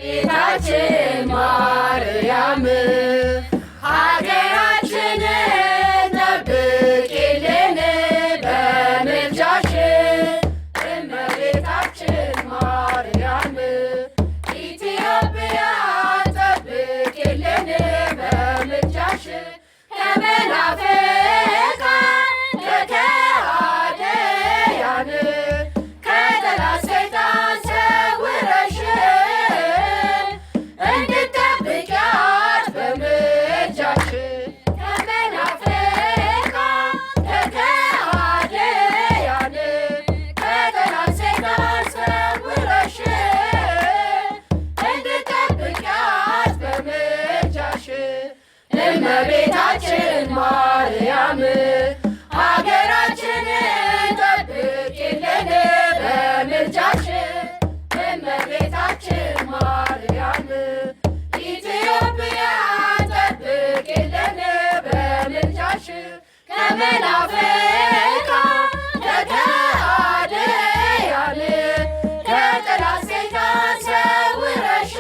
ቤታችን ማርያም ሀገራችንን ጠብቂልን በምልጃሽ እመቤታችን ማርያም ኢትዮጵያን ጠብቂልን በምልጃሽ ከመናፍቃን ከከሃዲያን ከጠላት ሰይጣን ሰውረሽ እንድትጠብቂያት በምልጃሽ ከመናፍቃን ከከሃዲያን ከጠላት ሰይጣን ሰውረሽ እንድትጠብቂያት በምልጃሽ እመቤታችን ማርያም ሀገራችንን ጠብቂልን በምልጃሽ እመቤታችን ማርያም ኢትዮጵያን ጠብቂልን በምልጃሽ ከመናፍቃን ከከሃዲያን ከጠላት ሰይጣን ሰውረሽ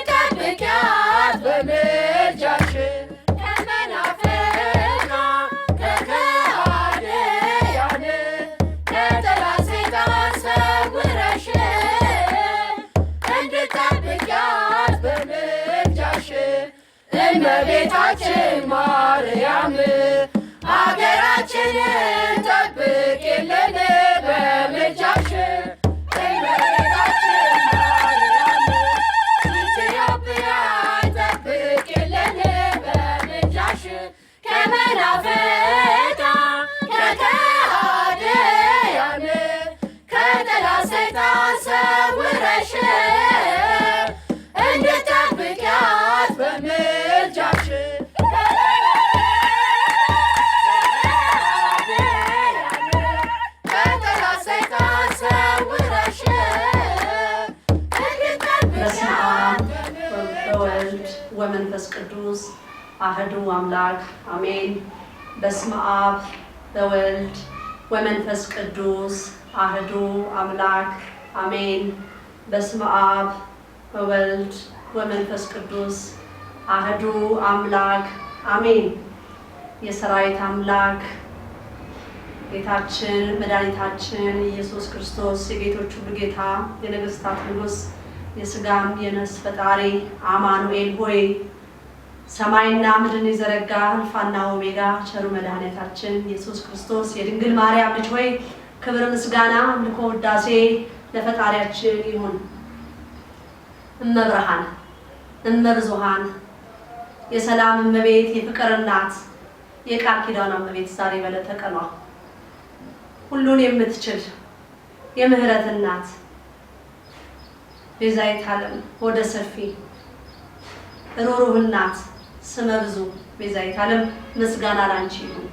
እንድትጠብቂያት በምልጃሽ ከመናፍቃን ከከሃዲያን ከጠላት ሰይጣን ሰውረሽ እንድትጠብቂያት በምልጃሽ እመቤታችን ማርያም ሀገራችንን ጠብቂልን በምልጃሽ እመቤታችን ማርያም ኢትዮጵያን ጠብቂልን በምልጃሽ ከመናፍቃን ከከሃዲያን ከጠላት ሰይጣን ሰውረሽ እንድትጠብቂያት በምልጃሽ ከጠላት ሰይጣን ሰውረሽ በስመ አብ ወወልድ ወመንፈስ ቅዱስ አሐዱ አምላክ አሜን። በስመ አብ ወወልድ ወመንፈስ ቅዱስ አሐዱ አምላክ አሜን። በስመ አብ ወወልድ ወመንፈስ ቅዱስ አሐዱ አምላክ አሜን። የሰራዊት አምላክ ጌታችን መድኃኒታችን ኢየሱስ ክርስቶስ የጌቶች ሁሉ ጌታ የነገሥታት ንጉሥ የሥጋም የነፍስ ፈጣሪ አማኑኤል ሆይ ሰማይና ምድርን የዘረጋ አልፋና ኦሜጋ ቸሩ መድኃኒታችን ኢየሱስ ክርስቶስ የድንግል ማርያም ልጅ ሆይ ክብር፣ ምስጋና፣ አምልኮ፣ ውዳሴ ለፈጣሪያችን ይሁን። እመብርሃን እመብዙሃን የሰላም እመቤት የፍቅር እናት የቃል ኪዳን እመቤት ዛሬ በዕለተ ቀኗ ሁሉን የምትችል የምህረት እናት ቤዛዊተ ዓለም ሆደ ሰፊ ሩህሩህ እናት ስመ ብዙ ቤዛዊተ ዓለም ምስጋና ላንቺ ይሁን።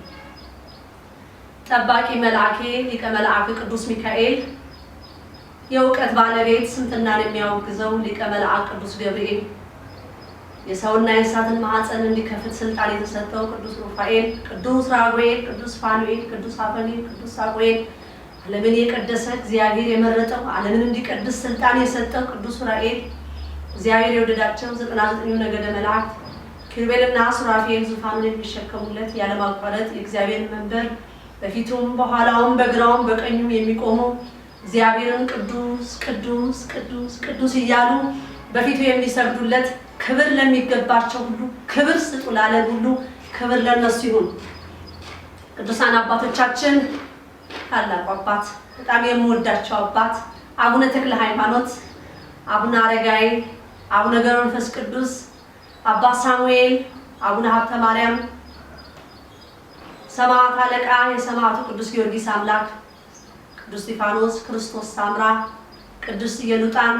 ጠባቂ መልአኬ ሊቀ መልአክ ቅዱስ ሚካኤል የእውቀት ባለቤት ስንትናን የሚያወግዘው ሊቀ መልአክ ቅዱስ ገብርኤል የሰውና የእንስሳትን ማኅፀን እንዲከፍት ስልጣን የተሰጠው ቅዱስ ሩፋኤል ቅዱስ ራጉኤል ቅዱስ ፋኑኤል ቅዱስ አፈኒል ቅዱስ ሳሙኤል ዓለምን የቀደሰ እግዚአብሔር የመረጠው ዓለምን እንዲቀድስ ስልጣን የሰጠው ቅዱስ ኡራኤል እግዚአብሔር የወደዳቸው 99 ነገደ መላእክት ኪሩቤልና ሱራፌል ዙፋኑን የሚሸከሙለት ያለማቋረጥ የእግዚአብሔር መንበር በፊቱም በኋላውም በግራውም በቀኙም የሚቆሙ እግዚአብሔርን ቅዱስ ቅዱስ ቅዱስ ቅዱስ እያሉ በፊቱ የሚሰግዱለት ክብር ለሚገባቸው ሁሉ ክብር ስጡ ላለ ሁሉ ክብር ለነሱ ይሁን። ቅዱሳን አባቶቻችን ታላቁ አባት በጣም የምወዳቸው አባት አቡነ ተክለ ሃይማኖት፣ አቡነ አረጋይ፣ አቡነ ገብረ መንፈስ ቅዱስ፣ አባ ሳሙኤል፣ አቡነ ሀብተ ማርያም፣ ሰማዕት አለቃ የሰማዕቱ ቅዱስ ጊዮርጊስ አምላክ፣ ቅዱስ እስጢፋኖስ፣ ክርስቶስ ሳምራ፣ ቅዱስ ኢየሉጣን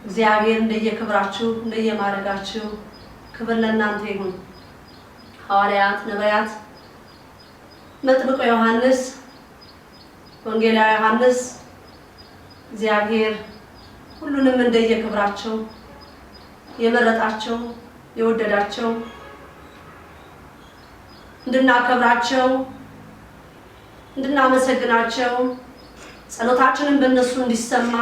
እግዚአብሔር እንደየክብራችሁ እንደየማረጋችሁ ክብር ለእናንተ ይሁን። ሐዋርያት፣ ነቢያት፣ መጥምቁ ዮሐንስ፣ ወንጌላዊ ዮሐንስ እግዚአብሔር ሁሉንም እንደየክብራቸው የመረጣቸው የወደዳቸው እንድናከብራቸው እንድናመሰግናቸው ጸሎታችንን በእነሱ እንዲሰማ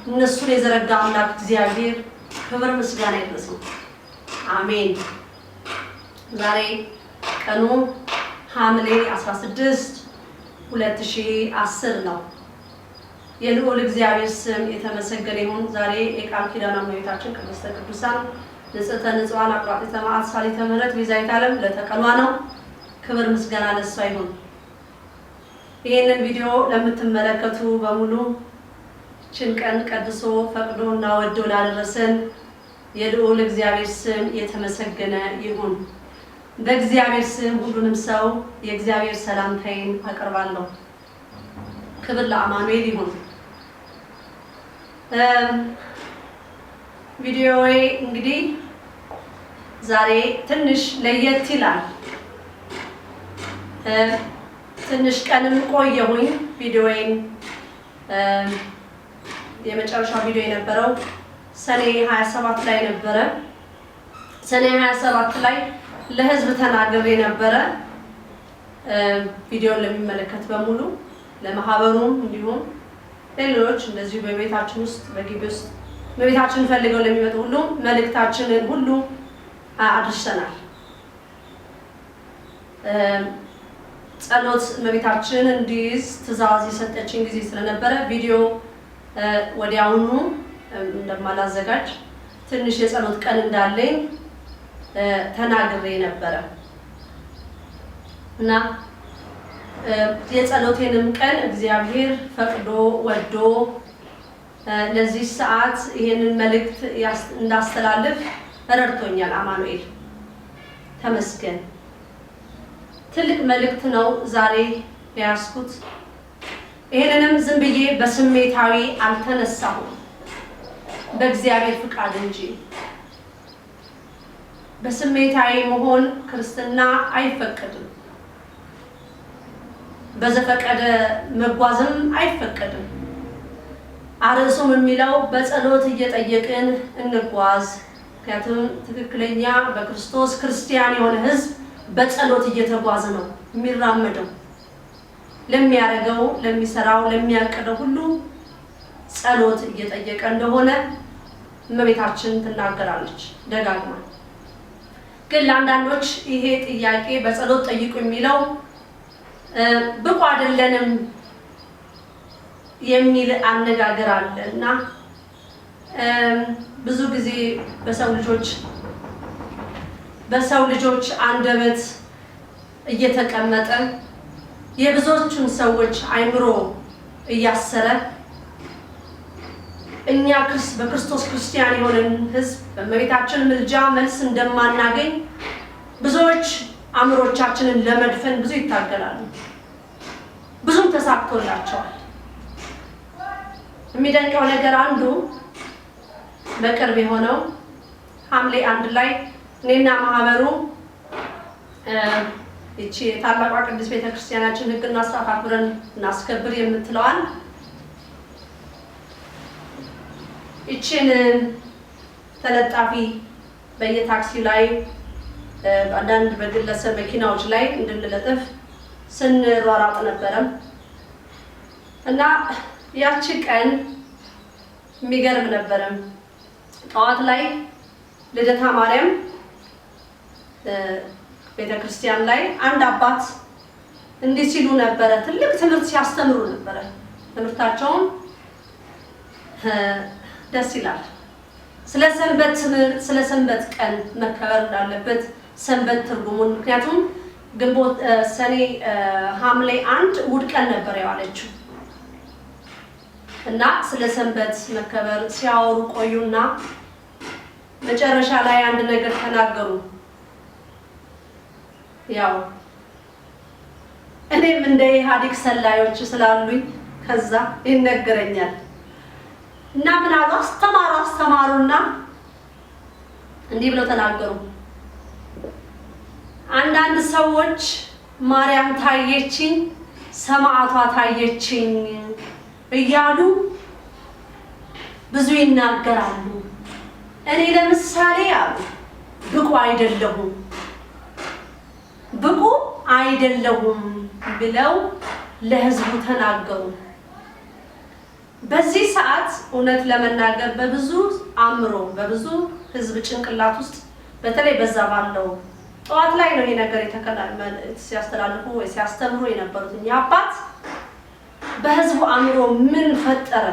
እነሱን የዘረጋ አምላክ እግዚአብሔር ክብር ምስጋና ይድረሰው። አሜን። ዛሬ ቀኑ ሐምሌ 16 2010 ነው። የልዑል እግዚአብሔር ስም የተመሰገነ ይሁን። ዛሬ የቃል ኪዳን እመቤታችን ቅድስተ ቅዱሳን ንጽሕተ ንጹሐን አቁራጢተ መዓት ሰዓሊተ ምሕረት ቤዛዊተ ዓለም ለተቀኗ ነው። ክብር ምስጋና ለእሷ ይሁን። ይህንን ቪዲዮ ለምትመለከቱ በሙሉ ይህችን ቀን ቀድሶ ፈቅዶ እና ወዶ ላደረሰን የልዑል እግዚአብሔር ስም የተመሰገነ ይሁን። በእግዚአብሔር ስም ሁሉንም ሰው የእግዚአብሔር ሰላምታዬን አቀርባለሁ። ክብር ለአማኑኤል ይሁን። ቪዲዮዬ እንግዲህ ዛሬ ትንሽ ለየት ይላል። ትንሽ ቀንም ቆየሁኝ። ቪዲዮዬን የመጨረሻው ቪዲዮ የነበረው ሰኔ 27 ላይ ነበረ። ሰኔ 27 ላይ ለህዝብ ተናግሬ ነበረ። ቪዲዮን ለሚመለከት በሙሉ ለማህበሩም እንዲሁም ሌሎች እንደዚሁ በቤታችን ውስጥ በግቢ ውስጥ በቤታችን ፈልገው ለሚመጡ ሁሉ መልእክታችንን ሁሉ አድርሰናል። ጸሎት እመቤታችን እንዲይዝ ትእዛዝ የሰጠችን ጊዜ ስለነበረ ቪዲዮ ወዲያውኑ እንደማላዘጋጅ ትንሽ የጸሎት ቀን እንዳለኝ ተናግሬ ነበረ እና የጸሎቴንም ቀን እግዚአብሔር ፈቅዶ ወዶ ለዚህ ሰዓት ይሄንን መልእክት እንዳስተላልፍ ረድቶኛል። አማኑኤል ተመስገን። ትልቅ መልእክት ነው ዛሬ ያስኩት። ይሄንንም ዝም ብዬ በስሜታዊ አልተነሳሁም፣ በእግዚአብሔር ፍቃድ እንጂ። በስሜታዊ መሆን ክርስትና አይፈቀድም። በዘፈቀደ መጓዝም አይፈቀድም። አርዕሱም የሚለው በጸሎት እየጠየቅን እንጓዝ። ምክንያቱም ትክክለኛ በክርስቶስ ክርስቲያን የሆነ ሕዝብ በጸሎት እየተጓዘ ነው የሚራመደው። ለሚያደርገው፣ ለሚሰራው፣ ለሚያቀደው ሁሉ ጸሎት እየጠየቀ እንደሆነ እመቤታችን ትናገራለች ደጋግማ። ግን ለአንዳንዶች ይሄ ጥያቄ በጸሎት ጠይቁ የሚለው ብቁ አይደለንም የሚል አነጋገር አለ እና ብዙ ጊዜ በሰው ልጆች አንደበት እየተቀመጠ የብዙዎቹን ሰዎች አይምሮ እያሰረ እኛ በክርስቶስ ክርስቲያን የሆነን ሕዝብ በእመቤታችን ምልጃ መልስ እንደማናገኝ ብዙዎች አእምሮቻችንን ለመድፈን ብዙ ይታገላሉ። ብዙም ተሳክቶላቸዋል። የሚደንቀው ነገር አንዱ በቅርብ የሆነው ሐምሌ 1 ላይ እኔና ማህበሩ እቺ ታላቋ ቅድስት ቤተክርስቲያናችን ሕግና ስርዓት አክብረን እናስከብር የምትለዋል እቺን ተለጣፊ በየታክሲው ላይ አንዳንድ በግለሰብ መኪናዎች ላይ እንድንለጥፍ ስንሯሯጥ ነበረ እና ያቺ ቀን የሚገርም ነበረ። ጠዋት ላይ ልደታ ማርያም ቤተክርስቲያን ላይ አንድ አባት እንዲህ ሲሉ ነበረ። ትልቅ ትምህርት ሲያስተምሩ ነበረ። ትምህርታቸውም ደስ ይላል። ስለ ሰንበት ቀን መከበር እንዳለበት ሰንበት ትርጉሙን፣ ምክንያቱም ግንቦት ሰኔ ሐምሌ 1 እሑድ ቀን ነበር የዋለችው እና ስለ ሰንበት መከበር ሲያወሩ ቆዩና መጨረሻ ላይ አንድ ነገር ተናገሩ። ያው እኔም እንደ ኢህአዴግ ሰላዮች ስላሉኝ ከዛ ይነገረኛል እና ምን አሉ? አስተማሩና እንዲህ ብለው ተናገሩ። አንዳንድ ሰዎች ማርያም ታየችኝ፣ ሰማዕቷ ታየችኝ እያሉ ብዙ ይናገራሉ። እኔ ለምሳሌ አሉ ብቁ አይደለሁም ብለው ለሕዝቡ ተናገሩ። በዚህ ሰዓት እውነት ለመናገር በብዙ አእምሮ በብዙ ህዝብ ጭንቅላት ውስጥ በተለይ በዛ ባለው ጠዋት ላይ ነው ይሄ ነገር የተከናወነ ሲያስተላልፉ ወይ ሲያስተምሩ የነበሩት እኛ አባት በህዝቡ አእምሮ ምን ፈጠረ?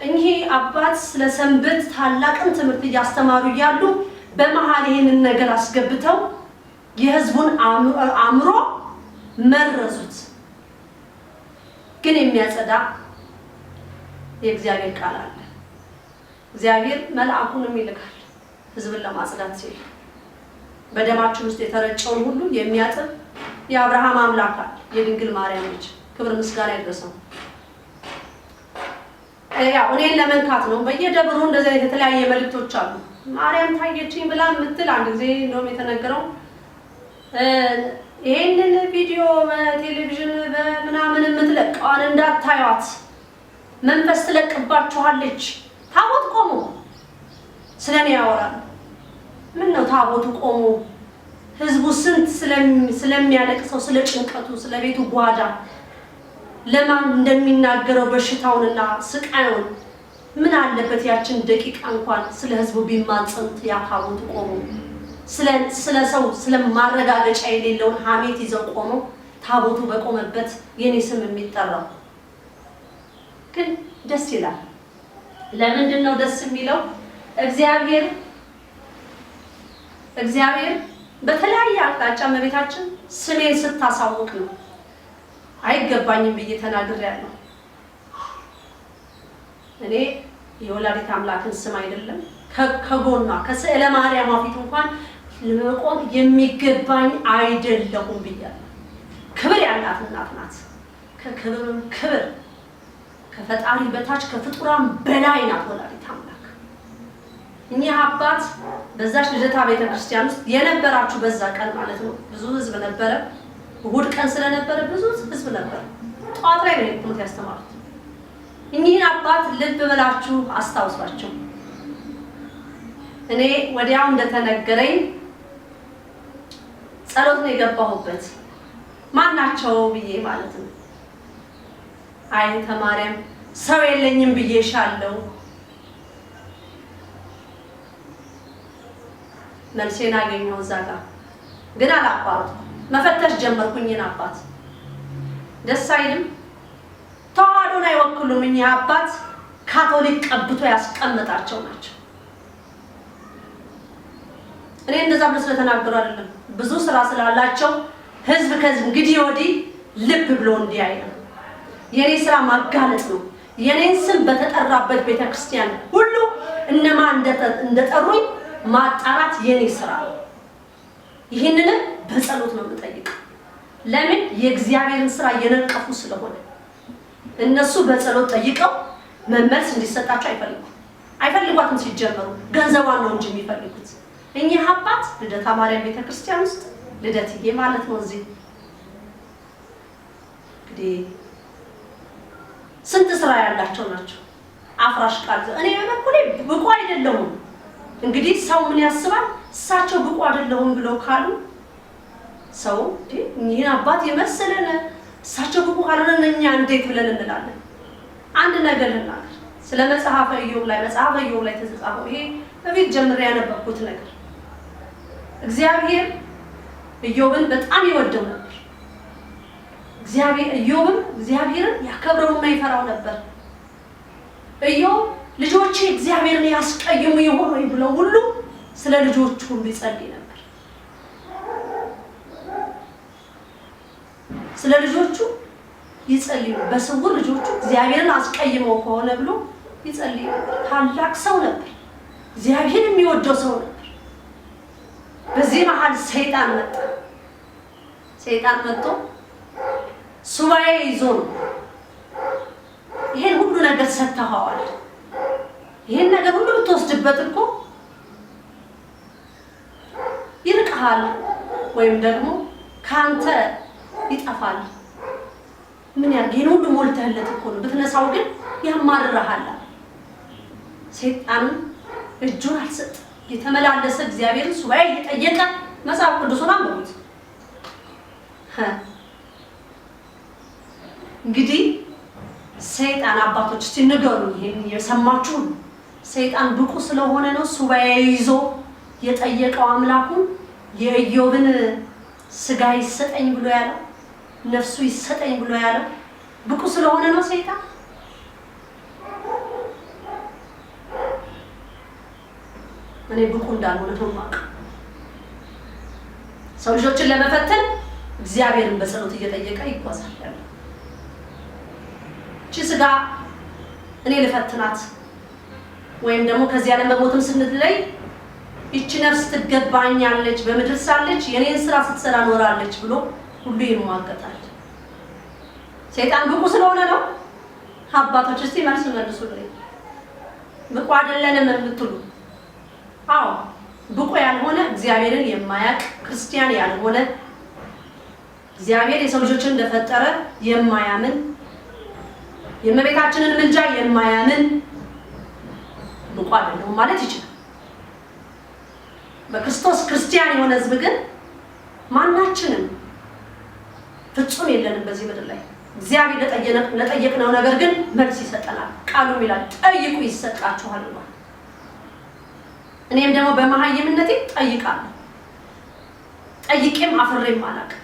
እኚህ አባት ስለ ሰንበት ታላቅን ትምህርት እያስተማሩ እያሉ በመሃል ይሄንን ነገር አስገብተው የህዝቡን አእምሮ መረዙት። ግን የሚያጸዳ የእግዚአብሔር ቃል አለ። እግዚአብሔር መልአኩንም ይልካል ህዝብን ለማጽዳት ሲል በደማችን ውስጥ የተረጨውን ሁሉ የሚያጥብ የአብርሃም አምላክ አለ፣ የድንግል ማርያም ልጅ ክብር ምስጋና ይድረሰው። ያው እኔን ለመንካት ነው በየደብሩ እንደዚህ የተለያየ መልእክቶች አሉ። ማርያም ታየችኝ ብላ ምትል አንድ ጊዜ ነው የተነገረው። ይሄንን ቪዲዮ በቴሌቪዥን በምናምን የምትለቀዋን እንዳታዩት መንፈስ ትለቅባችኋለች። ታቦት ቆሞ ስለኔ ያወራል። ምን ነው ታቦቱ ቆሞ ህዝቡ ስንት ስለሚያለቅሰው ስለ ጭንቀቱ ስለ ቤቱ ጓዳ ለማን እንደሚናገረው በሽታውንና ስቃዩን ምን አለበት ያችን ደቂቃ እንኳን ስለ ህዝቡ ቢማጸኑት ያ ታቦቱ ቆሞ ስለ ሰው ስለማረጋገጫ የሌለውን ሐሜት ይዘው ቆመው ታቦቱ በቆመበት የኔ ስም የሚጠራው ግን ደስ ይላል። ለምንድን ነው ደስ የሚለው? እግዚአብሔር በተለያየ አቅጣጫ መቤታችን ስሜን ስታሳውቅ ነው። አይገባኝም ብዬ ተናግሬያለሁ። እኔ የወላዲት አምላክን ስም አይደለም ከጎኗ ከስዕለ ማርያም ፊት እንኳን ለመቆም የሚገባኝ አይደለሁም ብያለሁ። ክብር ያላት እናት ናት። ከክብርም ክብር ከፈጣሪ በታች ከፍጡራን በላይ ናት ወላዲት አምላክ። እኚህ አባት በዛች ልደታ ቤተክርስቲያን ውስጥ የነበራችሁ በዛ ቀን ማለት ነው ብዙ ህዝብ ነበረ። እሑድ ቀን ስለነበረ ብዙ ህዝብ ነበር። ጠዋት ላይ ነው ትምህርት ያስተማሩት። እኚህን አባት ልብ ብላችሁ አስታውሷቸው። እኔ ወዲያው እንደተነገረኝ ጸሎት ነው የገባሁበት። ማናቸው ብዬ ማለት ነው። አይንተ ማርያም ሰው የለኝም ብዬሻለሁ። መልሴን አገኘሁ እዛ ጋር ግን አላቋረጥኩም። መፈተሽ ጀመርኩኝን አባት ደስ አይልም። ተዋህዶን አይወክሉም። እኚህ አባት ካቶሊክ ቀብቶ ያስቀመጣቸው ናቸው። እኔ እንደዛ ብሎ ስለተናገሩ አይደለም፣ ብዙ ስራ ስላላቸው ህዝብ ከዚህ እንግዲህ ወዲህ ልብ ብሎ እንዲያይ ነው። የኔ ስራ ማጋለጥ ነው። የኔን ስም በተጠራበት ቤተክርስቲያን ሁሉ እነማን እንደጠሩኝ ማጣራት የኔ ስራ ነው። ይህንንም በጸሎት ነው የምጠይቀው። ለምን? የእግዚአብሔርን ስራ እየነቀፉ ስለሆነ እነሱ በጸሎት ጠይቀው መመልስ እንዲሰጣቸው አይፈልጓትም። ሲጀመሩ ገንዘቧን ነው እንጂ የሚፈልጉት። እኚህ አባት ልደታ ማርያም ቤተክርስቲያን ውስጥ ልደትዬ ማለት ነው እዚህ እንግዲህ ስንት ስራ ያላቸው ናቸው። አፍራሽ ቃል እኔ በበኩሌ ብቁ አይደለሁም። እንግዲህ ሰው ምን ያስባል? እሳቸው ብቁ አይደለሁም ብለው ካሉ ሰው እኚህን አባት የመሰለን እሳቸው ብቁ ካልሆነ እኛ እንዴት ብለን እንላለን? አንድ ነገር ልናገር ስለ መጽሐፈ ኢዮብ ላይ ተጻፈው ይሄ በፊት ጀምሬ ያነበብኩት ነገር እግዚአብሔር ኢዮብን በጣም ይወደው ነበር። ኢዮብም እግዚአብሔርን ያከብረውና ይፈራው ነበር። ኢዮብ ልጆቼ እግዚአብሔርን ያስቀይሙ ይሆኑ ብለው ሁሉ ስለ ልጆቹ ሁሉ ይጸልይ ነበር። ስለ ልጆቹ ይጸልዩ በስውር ልጆቹ እግዚአብሔርን አስቀይመው ከሆነ ብሎ ይጸልይ ነበር። ታላቅ ሰው ነበር። እግዚአብሔር የሚወደው ሰው ነበር። በዚህ መሃል ሰይጣን መጥቶ ሱባኤ ይዞ ነው ይሄን ሁሉ ነገር ሰጥተዋል። ይሄን ነገር ሁሉ ብትወስድበት እኮ ይርቅሃል ወይም ደግሞ ካንተ ይጠፋል። ምን ያርገኝ ሁሉ ሞልተህለት እኮ ነው ብትነሳው ግን ያማርርሃል። ሰይጣን እጁን አልሰጠ የተመላለሰ እግዚአብሔርን ሱባኤ እየጠየቀ መጽሐፍ ቅዱስን አንብቡት። እንግዲህ ሰይጣን አባቶች ሲነገሩ ይሄን የሰማችሁ ሰይጣን ብቁ ስለሆነ ነው ሱባኤ ይዞ የጠየቀው አምላኩን የኢዮብን ስጋ ይሰጠኝ ብሎ ያለው ነፍሱ ይሰጠኝ ብሎ ያለው ብቁ ስለሆነ ነው ሰይጣን። እኔ ብቁ እንዳልሆነ ነው የማውቀው። ሰው ልጆችን ለመፈተን እግዚአብሔርን በጸሎት እየጠየቀ ይጓዛል ያለው። እቺ ስጋ እኔ ልፈትናት ወይም ደግሞ ከዚያ ለመሞትም ስንለይ እቺ ነፍስ ትገባኛለች በምድር ሳለች የኔን ስራ ስትሰራ ኖራለች ብሎ ሁሉ ይሟገታል። ሰይጣን ብቁ ስለሆነ ነው። አባቶች እስቲ መልስ መልሱልኝ። ብቁ አይደለንም የምትሉ አዎ ብቁ ያልሆነ እግዚአብሔርን የማያውቅ ክርስቲያን ያልሆነ እግዚአብሔር የሰው ልጆችን እንደፈጠረ የማያምን የእመቤታችንን ምልጃ የማያምን ብቁ አይደለም ማለት ይችላል። በክርስቶስ ክርስቲያን የሆነ ሕዝብ ግን ማናችንም ፍጹም የለንም በዚህ ምድር ላይ። እግዚአብሔር ለጠየቅነው ነገር ግን መልስ ይሰጠናል። ቃሉ ይላል ጠይቁ ይሰጣችኋል ብሏል። እኔም ደግሞ በመሃይምነቴ ጠይቃለሁ። ጠይቄም አፍሬም አላውቅም።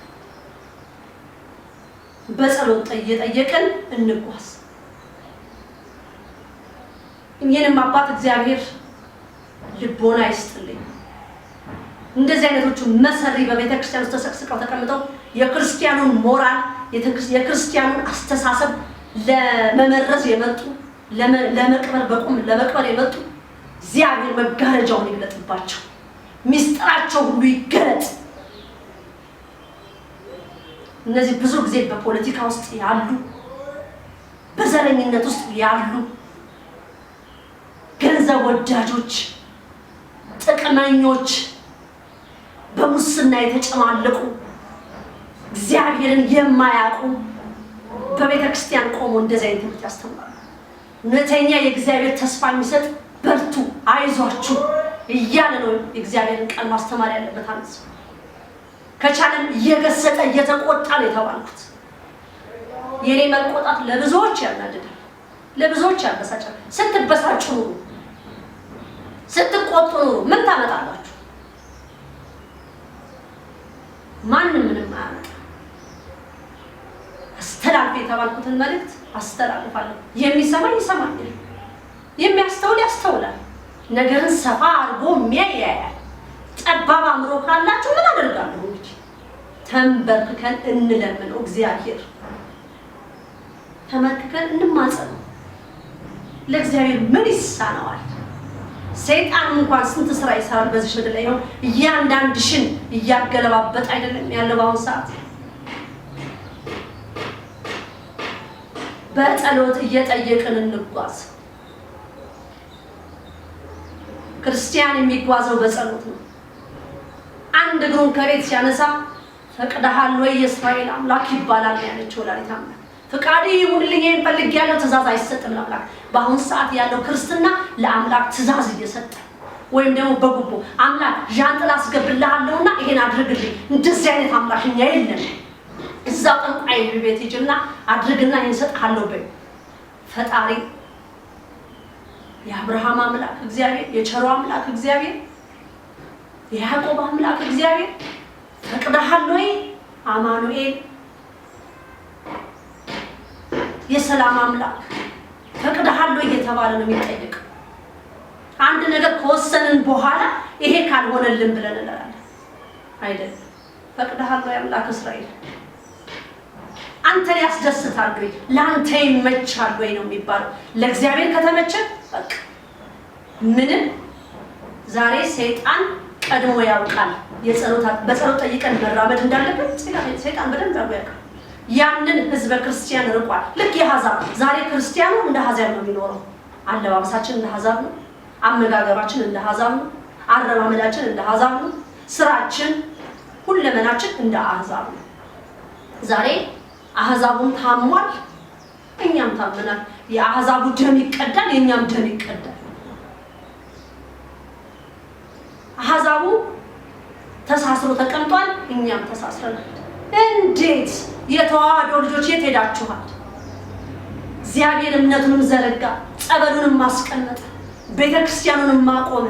በጸሎት እየጠየቅን እንጓዝ። እኛንም አባት እግዚአብሔር ልቦና ይስጥልኝ። እንደዚህ አይነቶቹ መሰሪ በቤተክርስቲያን ውስጥ ተሰቅስቀው ተቀምጠው የክርስቲያኑን ሞራል የክርስቲያኑን አስተሳሰብ ለመመረዝ የመጡ ለመቅበር በቁም ለመቅበር የመጡ እግዚአብሔር መጋረጃውን ይግለጥባቸው፣ ሚስጥራቸው ሁሉ ይገለጥ። እነዚህ ብዙ ጊዜ በፖለቲካ ውስጥ ያሉ በዘረኝነት ውስጥ ያሉ ገንዘብ ወዳጆች፣ ጥቅመኞች፣ በሙስና የተጨማለቁ እግዚአብሔርን የማያውቁ በቤተክርስቲያን ቆሞ እንደዚህ አይነት ትምህርት ያስተምራሉ። እውነተኛ የእግዚአብሔር ተስፋ የሚሰጥ በርቱ አይዟችሁ እያለ ነው የእግዚአብሔርን ቃል ማስተማር ያለበት። አንስ ከቻለም እየገሰጠ እየተቆጣ ነው የተባልኩት። የኔ መቆጣት ለብዙዎች ያናድዳል፣ ለብዙዎች ያበሳጫል። ስትበሳጩ ኑሩ፣ ስትቆጡ ኑሩ። ምን ታመጣላችሁ? ማንም ምንም አያመጣ። አስተላልፍ የተባልኩትን መልእክት አስተላልፋለሁ። የሚሰማኝ ይሰማኛል፣ የሚያስተውል ያስተውላል። ነገርን ሰፋ አድርጎ የሚያያያል። ጠባብ አእምሮ ካላችሁ ምን አደርጋለሁ? እንግዲህ ተንበርክከን እንለምነው እግዚአብሔር፣ ተመርክከን እንማጸነው። ለእግዚአብሔር ምን ይሳነዋል? ሰይጣን እንኳን ስንት ስራ ይሰራል በዚህ ምድር ላይ። ነው እያንዳንድሽን እያገለባበጥ አይደለም ያለው በአሁኑ ሰዓት። በጸሎት እየጠየቅን እንጓዝ። ክርስቲያን የሚጓዘው በጸሎት ነው። አንድ እግሩን ከቤት ሲያነሳ ፈቅደሃል ወይ የእስራኤል አምላክ ይባላል ያለችው ወላዲተ አምላክ። ፍቃድ ይሁንልኝ ፈልጌያለሁ፣ ትእዛዝ አይሰጥም ለአምላክ። በአሁኑ ሰዓት ያለው ክርስትና ለአምላክ ትእዛዝ እየሰጠ ወይም ደግሞ በጉቦ አምላክ ዣንጥላ አስገብልሃለሁና ይሄን አድርግልኝ። እንደዚህ አይነት አምላክ እኛ የለም። እዛው ጠንቋይ ቤት ሂጂና አድርግና ይሄን እሰጥሃለሁ በይ። ፈጣሪ የአብርሃም አምላክ እግዚአብሔር፣ የቸሩ አምላክ እግዚአብሔር፣ የያዕቆብ አምላክ እግዚአብሔር ፈቅደሃል ወይ አማኑኤል የሰላም አምላክ ፈቅደሃል ወይ እየተባለ ነው የሚጠየቀው። አንድ ነገር ከወሰንን በኋላ ይሄ ካልሆነልን ብለን እንላለን አይደለም። ፈቅደሃል ወይ አምላክ እስራኤል አንተን ያስደስታል ወይ ለአንተ ይመቻል ወይ ነው የሚባለው። ለእግዚአብሔር ከተመቸ በቃ ምንም። ዛሬ ሰይጣን ቀድሞ ያውቃል በጸሎት ጠይቀን መራመድ እንዳለበት ሰይጣን በደንብ ያውቃል። ያንን ህዝበ ክርስቲያን ርቋል። ልክ የአሕዛብ ዛሬ ክርስቲያኑ እንደ አሕዛብ ነው የሚኖረው። አለባበሳችን እንደ አሕዛብ ነው፣ አመጋገባችን እንደ አሕዛብ ነው፣ አረማመዳችን እንደ አሕዛብ ነው፣ ስራችን ሁለመናችን እንደ አሕዛብ ነው። ዛሬ አሕዛቡን ታሟል፣ እኛም ታመናል። የአሕዛቡ ደም ይቀዳል፣ የኛም ደም ይቀዳል። አሕዛቡ ተሳስሮ ተቀምጧል፣ እኛም ተሳስረናል። እንዴት የተዋህዶ ልጆች የት ሄዳችኋል? እግዚአብሔር እምነቱንም ዘረጋ፣ ጸበሉንም ማስቀመጠ፣ ቤተክርስቲያኑንም ማቆመ።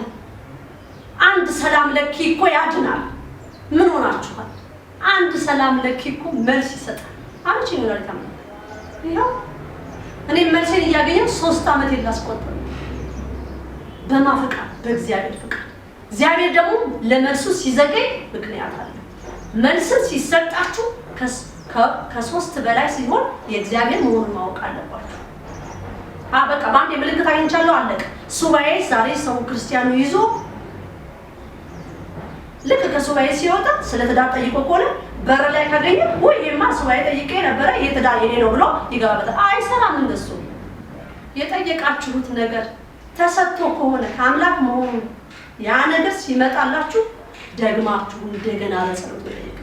አንድ ሰላም ለኪ እኮ ያድናል። ምን ሆናችኋል? አንድ ሰላም ለኪ እኮ መልስ ይሰጣል። አንቺ ነው ለታም ይሄው እኔ መልሴን እያገኘሁ 3 ዓመት ላስቆጥር በማፍቃት በእግዚአብሔር ፍቃድ። እግዚአብሔር ደግሞ ለመልሱ ሲዘገይ ምክንያት አለ። መልስ ሲሰጣችሁ ከ3 በላይ ሲሆን የእግዚአብሔር መሆኑን ማወቅ አለባችሁ። በቃ ባንዴ ምልክት አግኝቻለሁ አለቀ። ሱባኤ ዛሬ ሰው ክርስቲያኑ ይዞ ልክ ከሱባኤ ሲወጣ ስለ ትዳር ጠይቆ ከሆነ በር ላይ ካገኘ ወይማ ሱባኤ ጠይቄ ነበረ የትዳር የኔ ነው ብሎ ይገባበታል። አይሰራም እንደሱ። የጠየቃችሁት ነገር ተሰጥቶ ከሆነ ከአምላክ መሆኑ ያ ነገር ሲመጣላችሁ ደግማችሁ እንደገና ለጸሎት ጠይቁ።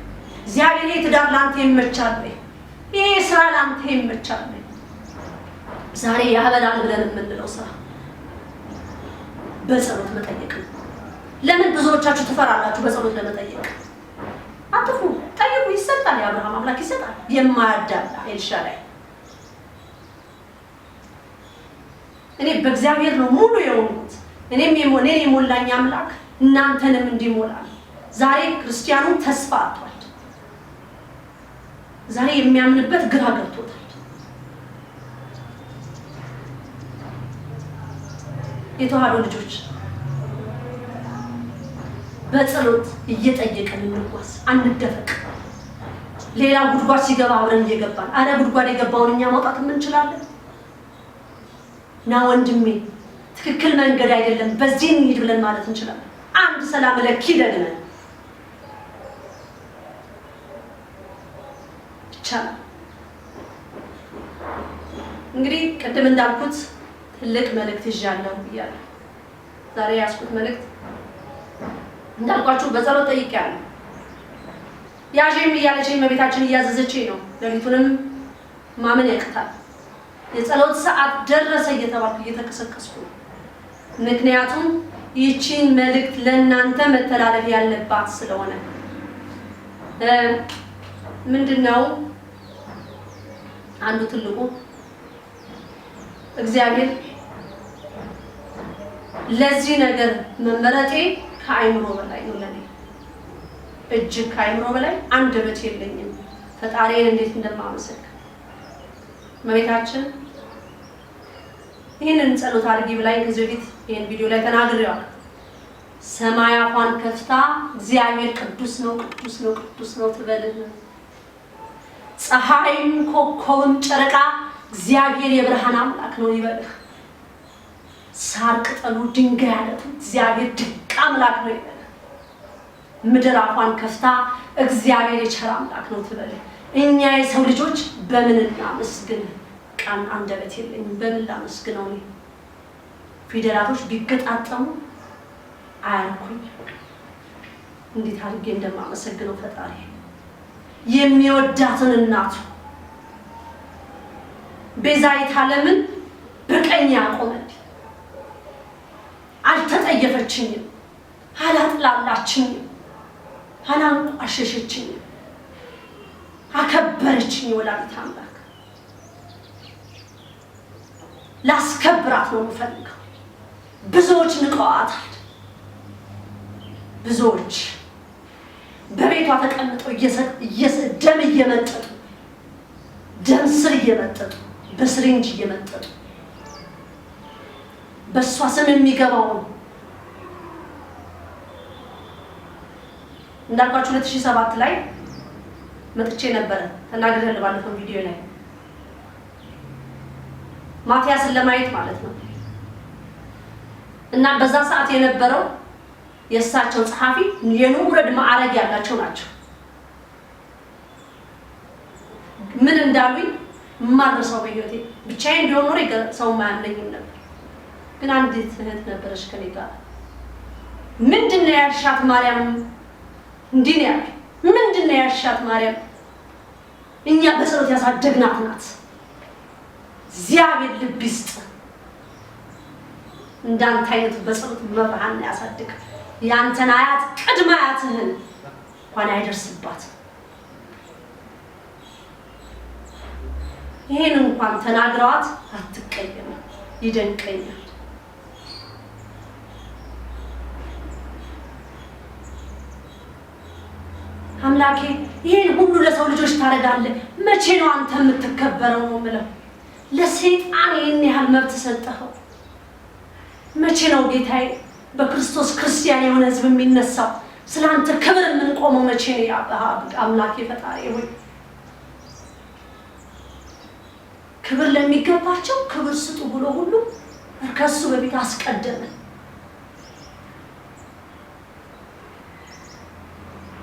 እግዚአብሔር የትዳር ላንተ ይመቻል፣ ይሄ ስራ ላንተ ይመቻል። ዛሬ ያበላል ብለን የምንለው ስራ በጸሎት መጠየቅ ነው። ለምን ብዙዎቻችሁ ትፈራላችሁ? በጸሎት ለመጠየቅ አትፍሩ፣ ጠይቁ፣ ይሰጣል። የአብርሃም አምላክ ይሰጣል። የማያዳላ ኤልሻዳይ። እኔ በእግዚአብሔር ነው ሙሉ የሆንኩት። እኔን የሞላኝ አምላክ እናንተንም እንዲሞላል። ዛሬ ክርስቲያኑ ተስፋ አጥቷል። ዛሬ የሚያምንበት ግራ ገብቶታል። የተዋህዶ ልጆች በጸሎት እየጠየቀን እንጓዝ፣ አንደፈቅ። ሌላ ጉድጓድ ሲገባ አብረን እየገባን አረ ጉድጓድ የገባውን እኛ ማውጣት እንችላለን። ና ወንድሜ ትክክል መንገድ አይደለም በዚህ እንሂድ ብለን ማለት እንችላለን። አንድ ሰላም ለኪ ደግነን ይቻላል። እንግዲህ ቅድም እንዳልኩት ትልቅ መልእክት ይዣለሁ ብያለሁ። ዛሬ ያስኩት መልእክት እንዳልኳችሁ በጸሎት ጠይቄያለሁ። ያዤም እያለችኝ መቤታችን እያዘዘችኝ ነው። ሌሊቱንም ማመን ያቅታል። የጸሎት ሰዓት ደረሰ እየተባልኩ እየተከሰከስኩ ነው። ምክንያቱም ይህቺን መልእክት ለእናንተ መተላለፍ ያለባት ስለሆነ ምንድነው አንዱ ትልቁ እግዚአብሔር ለዚህ ነገር መመረጤ ከአይምሮ በላይ ነው። ለኔ እጅግ ከአይምሮ በላይ አንደበት የለኝም ፈጣሪን እንዴት እንደማመሰግን። መቤታችን ይህንን ጸሎት አድርጊ ብላኝ ከዚህ በፊት ይህን ቪዲዮ ላይ ተናግሬዋለሁ። ሰማይ አፏን ከፍታ እግዚአብሔር ቅዱስ ነው ቅዱስ ነው ቅዱስ ነው ትበልን። ፀሐይም ኮከብም ጨረቃ እግዚአብሔር የብርሃን አምላክ ነው ይበልህ። ሳር ቅጠሉ ድንጋይ አለቱ እግዚአብሔር ድንቅ አምላክ ነው ይበልህ። ምድር አፏን ከፍታ እግዚአብሔር የቸር አምላክ ነው ትበልህ። እኛ የሰው ልጆች በምን እናመስግን? ቃል አንደበት የለኝም። በምን ላመስግነው? ፊደላቶች ቢገጣጠሙ አያልኩኝ። እንዴት አድርጌ እንደማመሰግነው ፈጣሪ የሚወዳትን እናቱ ቤዛዊተ ዓለምን በቀኝ ያቆመልኝ። አልተጠየፈችኝም፣ አላጥላላችኝም፣ አላንቋሸሸችኝም፣ አከበረችኝ። ወላዲተ አምላክ ላስከብራት ነው የምፈልገው። ብዙዎች ንቀዋታል። ብዙዎች በቤቷ ተቀምጠው ደም እየመጠጡ ደም ስር እየመጠጡ በስሪንጅ እየመጠጡ በሷ ስም የሚገባው እንዳልኳችሁ 2007 ላይ መጥቼ ነበር ተናግሬያለሁ ባለፈው ቪዲዮ ላይ ማቲያስን ለማየት ማለት ነው። እና በዛ ሰዓት የነበረው የእሳቸው ጸሐፊ የኑረድ ማዕረግ ያላቸው ናቸው። ምን እንዳሉኝ ማድረሰው በህይወቴ ብቻዬን ቢሆን ኖሮ ሰው ማያምነኝም ነበር። ግን አንዲት እህት ነበረች ከኔ ጋር ምንድነው ያልሻት ማርያም እንዲህ ነው ያለው። ምንድነው ያልሻት ማርያም እኛ በጸሎት ያሳደግናት ናት። እግዚአብሔር ልብ ይስጥ። እንዳንተ አይነቱ በጸሎት መብርሃን ያሳድግ። ያንተን አያት ቅድመ አያትህን እንኳን አይደርስባት። ይሄን እንኳን ተናግረዋት አትቀየም። ይደንቀኛል። አምላኬ ይሄን ሁሉ ለሰው ልጆች ታረጋለህ፣ መቼ ነው አንተ የምትከበረው ነው የምለው። ለሰይጣን ይሄን ያህል መብት ሰጠኸው። መቼ ነው ጌታዬ በክርስቶስ ክርስቲያን የሆነ ህዝብ የሚነሳው? ስላንተ ክብር የምንቆመው መቼ ነው? አምላኬ ፈጣሪ ሆይ ክብር ለሚገባቸው ክብር ስጡ ብሎ ሁሉ ከሱ በፊት አስቀደመ።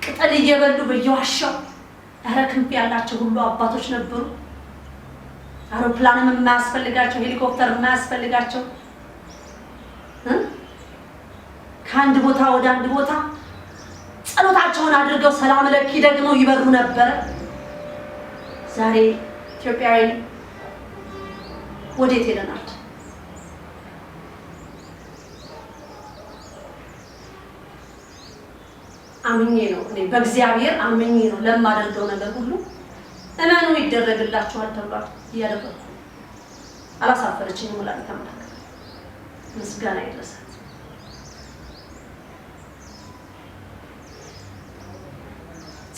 ቅጠል እየበሉ በየዋሻው ክንፍ ያላቸው ሁሉ አባቶች ነበሩ። አውሮፕላንም የማያስፈልጋቸው፣ ሄሊኮፕተር የማያስፈልጋቸው ከአንድ ቦታ ወደ አንድ ቦታ ጸሎታቸውን አድርገው ሰላም ለኪ ደግመው ይበሩ ነበር። ዛሬ ኢትዮጵያዊ ወዴት ሄደናል? አምኜ ነው እኔ በእግዚአብሔር አምኜ ነው ለማደርገው ነገር ሁሉ እመኑ ይደረግላችኋል ተብሏል። እያደረኩ አላሳፈረችኝም። ወላዲተ አምላክ ምስጋና ይድረሳት።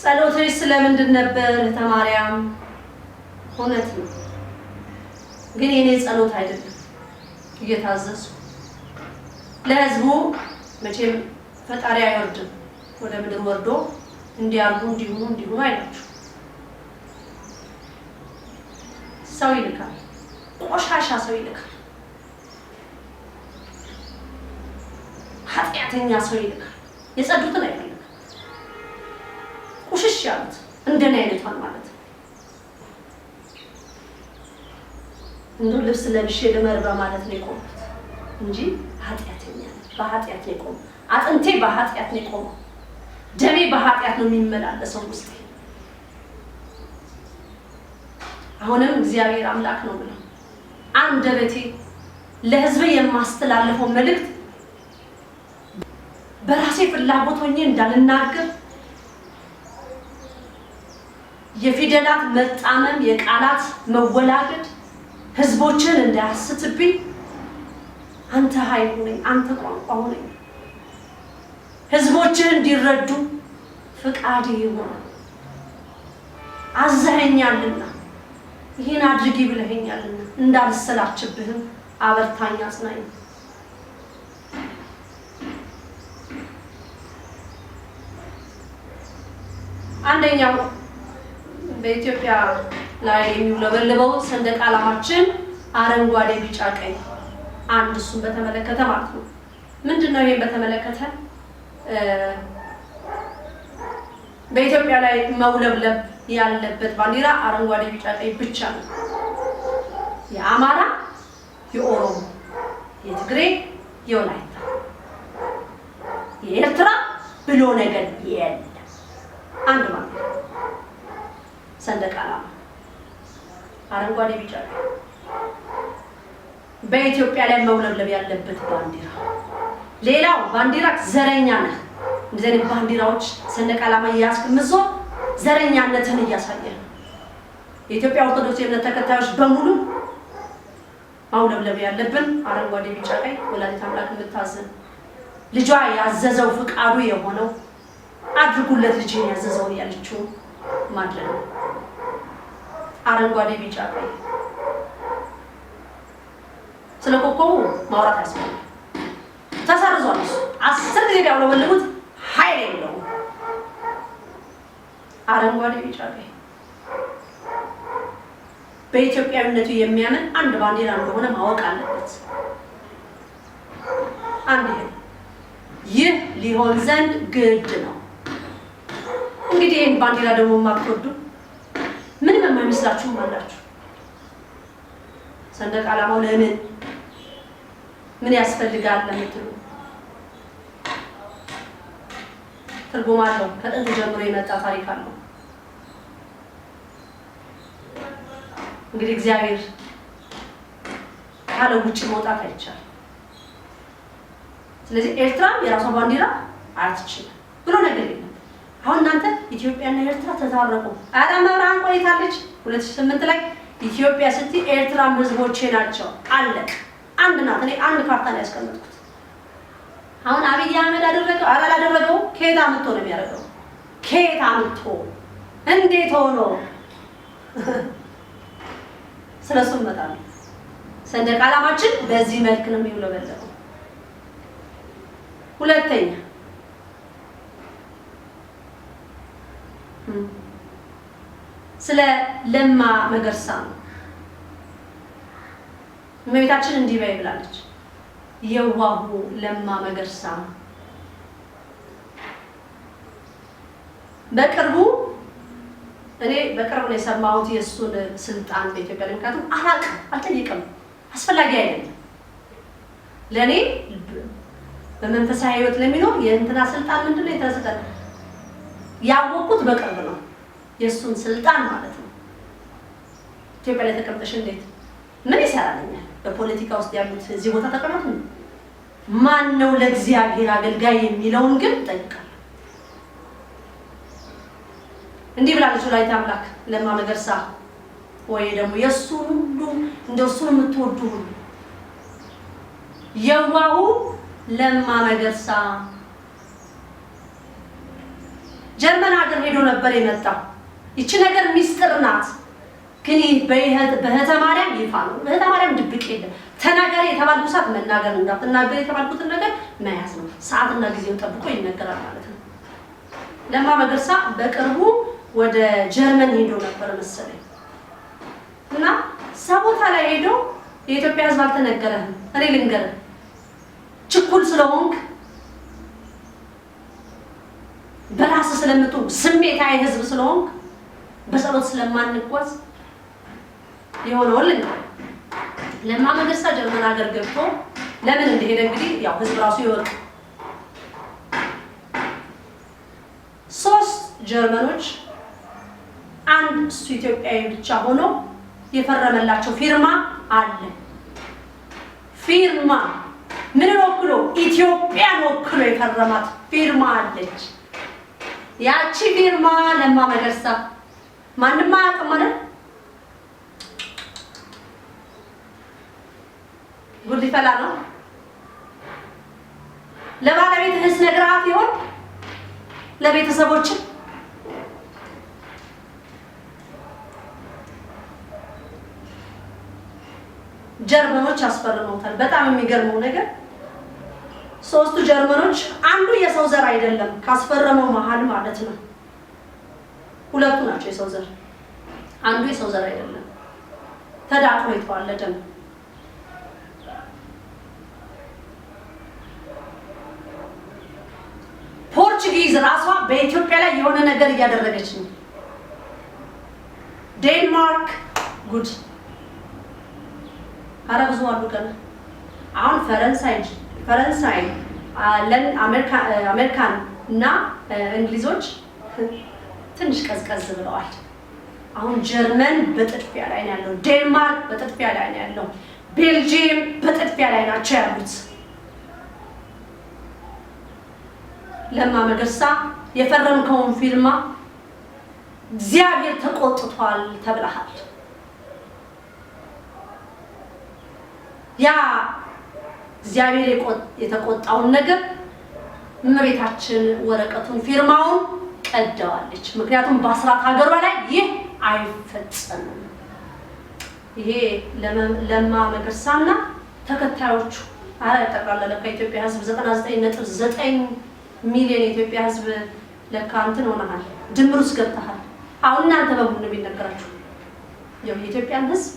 ጸሎትሽ ስለምንድን ነበር ተማሪያም? እውነት ነው፣ ግን የኔ ጸሎት አይደለም። እየታዘዙ ለህዝቡ መቼም ፈጣሪ አይወርድም። ወደ ምድር ወርዶ እንዲያርጉ እንዲሆኑ አይላችሁ። ሰው ይልካል፣ ቆሻሻ ሰው ይልካል፣ ኃጢአተኛ ሰው ይልካል። የጸዱትን አይፈልግም። ቁሽሽ ያሉት እንደኔ አይነቷን ማለት ነው። እንደው ልብስ ለብሼ ልመር በማለት ነው የቆሙት እንጂ ኃጢአተኛ ነው። በኃጢአት ነው የቆመው። አጥንቴ በኃጢአት ነው የቆመው። ደሜ በኃጢአት ነው የሚመላለሰው ውስጤ። አሁንም እግዚአብሔር አምላክ ነው ብለው አንደበቴ ለህዝብ የማስተላልፈው መልእክት በራሴ ፍላጎት ሆኜ እንዳልናገር፣ የፊደላት መጣመም፣ የቃላት መወላገድ ህዝቦችን እንዳያስትብኝ አንተ ኃይል ነኝ፣ አንተ ቋንቋ ነኝ፣ ህዝቦችን እንዲረዱ ፍቃድ ይሁን። አዘኸኛልና ይሄን አድርጊ ብለኸኛልና እንዳልሰላችብህም አበርታኝ፣ አጽናኝ። አንደኛው በኢትዮጵያ ላይ የሚውለበለበው ሰንደቅ ዓላማችን አረንጓዴ፣ ቢጫ፣ ቀይ አንድ እሱን በተመለከተ ማለት ነው። ምንድነው ይሄን በተመለከተ በኢትዮጵያ ላይ መውለብለብ ያለበት ባንዲራ አረንጓዴ፣ ቢጫ፣ ቀይ ብቻ ነው። የአማራ፣ የኦሮሞ፣ የትግሬ፣ የወላይታ፣ የኤርትራ ብሎ ነገር የለም። አንድ ባንዲራ ሰንደቅ ዓላማ አረንጓዴ፣ ቢጫ፣ ቀይ በኢትዮጵያ ላይ መውለብለብ ያለበት ባንዲራ። ሌላው ባንዲራ ዘረኛ ነህ። እንደዚህ አይነት ባንዲራዎች ሰንደቅ ዓላማ እያስቀምዞ ዘረኛነትን እያሳየ ነው። የኢትዮጵያ ኦርቶዶክስ የእምነት ተከታዮች በሙሉ ማውለብለብ ያለብን አረንጓዴ፣ ቢጫ፣ ቀይ ወላዲተ አምላክ የምታዘን ልጇ ያዘዘው ፍቃዱ የሆነው አድርጉለት ልጅን ያዘዘው ያለችው ማድረግ ነው። አረንጓዴ፣ ቢጫ፣ ቀይ ስለ ኮከቡ ማውራት ያስፈልጋል። ተሰርዟል። 10 ጊዜ ቢያውለበልቡት ኃይል የለውም። አረንጓዴ፣ ቢጫ፣ ቀይ በኢትዮጵያዊነቱ የሚያምን አንድ ባንዲራ እንደሆነ ማወቅ አለበት። አንድ ይህ ሊሆን ዘንድ ግድ ነው። እንግዲህ ይህን ባንዲራ ደግሞ የማትወዱ ምንም የማይመስላችሁም አላችሁ። ሰንደቅ ዓላማው ለምን ምን ያስፈልጋል ለምትሉ ትርጉም አለው። ከጥንት ጀምሮ የመጣ ታሪክ አለው። እንግዲህ እግዚአብሔር ካለ ውጭ መውጣት አይቻልም። ስለዚህ ኤርትራ የራሷ ባንዲራ አትችልም ብሎ ነገር የለም። አሁን እናንተ ኢትዮጵያና ኤርትራ ተታረቁ። አዳም አብርሃም ቆይታለች 2008 ላይ ኢትዮጵያ ስትይ ኤርትራ ህዝቦቼ ናቸው። አለቅ አንድ ናት። እኔ አንድ ካርታ ላይ ያስቀመጥኩት። አሁን አብይ አህመድ አደረገው አላደረገው ከየት አምጥቶ ነው የሚያደርገው? ከየት አምጥቶ እንዴት ሆኖ? ስለሱ መጣለ። ሰንደቅ ዓላማችን በዚህ መልክ ነው የሚውለበለበው። ሁለተኛ ስለ ለማ መገርሳ ነው። እመቤታችን እንዲህ በይ ብላለች። የዋሁ ለማ መገርሳ በቅርቡ እኔ በቅርቡ ነው የሰማሁት የእሱን ስልጣን በኢትዮጵያ ላይ። ምክንያቱም አልጠይቅም፣ አስፈላጊ አይደለም ለኔ። በመንፈሳዊ ህይወት ለሚኖር የእንትና ስልጣን ምንድነው የተሰጠን ያወቁት በቅርብ ነው። የእሱን ስልጣን ማለት ነው። ኢትዮጵያ ላይ ተቀምጠሽ እንዴት ምን ይሰራልኛል? በፖለቲካ ውስጥ ያሉት እዚህ ቦታ ተቀመጡ ማን ነው ለእግዚአብሔር አገልጋይ የሚለውን ግን ጠይቃለሁ። እንዲህ ብላለች ወላዲተ አምላክ ለማ መገርሳ ወይ ደግሞ የእሱ ሁሉ እንደው እሱን የምትወዱ ሁሉ የዋሁ ለማ መገርሳ ጀርመን ሀገር ሄዶ ነበር የመጣው። ይቺ ነገር ሚስጥር ናት፣ ግን በህተ ማርያም ይፋ ነው። በህተ ማርያም ድብቅ የለም። ተናገር የተባልኩት ሰዓት መናገር፣ እንዳትናገር የተባልኩትን ነገር መያዝ ነው። ሰዓትና ጊዜውን ጠብቆ ይነገራል ማለት ነው። ለማ መገርሳ በቅርቡ ወደ ጀርመን ሄዶ ነበር መሰለኝ እና ሰቦታ ላይ ሄዶ የኢትዮጵያ ህዝብ አልተነገረህም፣ እኔ ልንገርህ፣ ችኩል ስለሆንክ በራስ ስለምትሆን ስሜታዊ ህዝብ ስለሆንክ በጸሎት ስለማንጓዝ የሆነውን ልንገርህ። ለማ መገርሳ ጀርመን ሀገር ገብቶ ለምን እንደሄደ እንግዲህ ያው ህዝብ ራሱ ይወቅ። 3 ጀርመኖች አንድ እሱ ኢትዮጵያዊ ብቻ ሆኖ የፈረመላቸው ፊርማ አለ። ፊርማ ምን ወክሎ? ኢትዮጵያን ወክሎ የፈረማት ፊርማ አለች። ያቺ ፊርማ ለማ መገርሳ ማንም አያውቅም ማለት ጉድ ሊፈላ ነው። ለባለቤትህስ ነግረሃት ይሆን? ለቤተሰቦች ጀርመኖች አስፈርመውታል። በጣም የሚገርመው ነገር 3ቱ ጀርመኖች አንዱ የሰው ዘር አይደለም ካስፈረመው መሀል ማለት ነው። 2ቱ ናቸው የሰው ዘር፣ አንዱ የሰው ዘር አይደለም። ተዳቅሎ የተዋለደ ነው። ፖርቹጊዝ ራሷ በኢትዮጵያ ላይ የሆነ ነገር እያደረገች ነው። ዴንማርክ ጉድ ብዙ አሉ ገና። አሁን ፈረንሳይ አሜሪካን እና እንግሊዞች ትንሽ ቀዝቀዝ ብለዋል። አሁን ጀርመን በጥድፊያ ላይ ነው ያለው፣ ዴንማርክ በጥድፊያ ላይ ነው ያለው፣ ቤልጂየም በጥድፊያ ላይ ናቸው ያሉት። ለማ መገርሳ የፈረምከውን ፊርማ እግዚአብሔር ተቆጥቷል ተብለሃል። ያ እግዚአብሔር የተቆጣውን ነገር እመቤታችን ወረቀቱን ፊርማውን ቀደዋለች። ምክንያቱም በአስራት ሀገሯ ላይ ይህ አይፈጸምም። ይሄ ለማ መገርሳና ተከታዮቹ ጠቅላላ ለካ ኢትዮጵያ ህዝብ 99.9 ሚሊዮን የኢትዮጵያ ህዝብ ለካ እንትን ሆነሃል፣ ድምር ውስጥ ገብተሃል። አሁን እናንተ በሙሉ ነው የሚነገራችሁ። ያው የኢትዮጵያን ህዝብ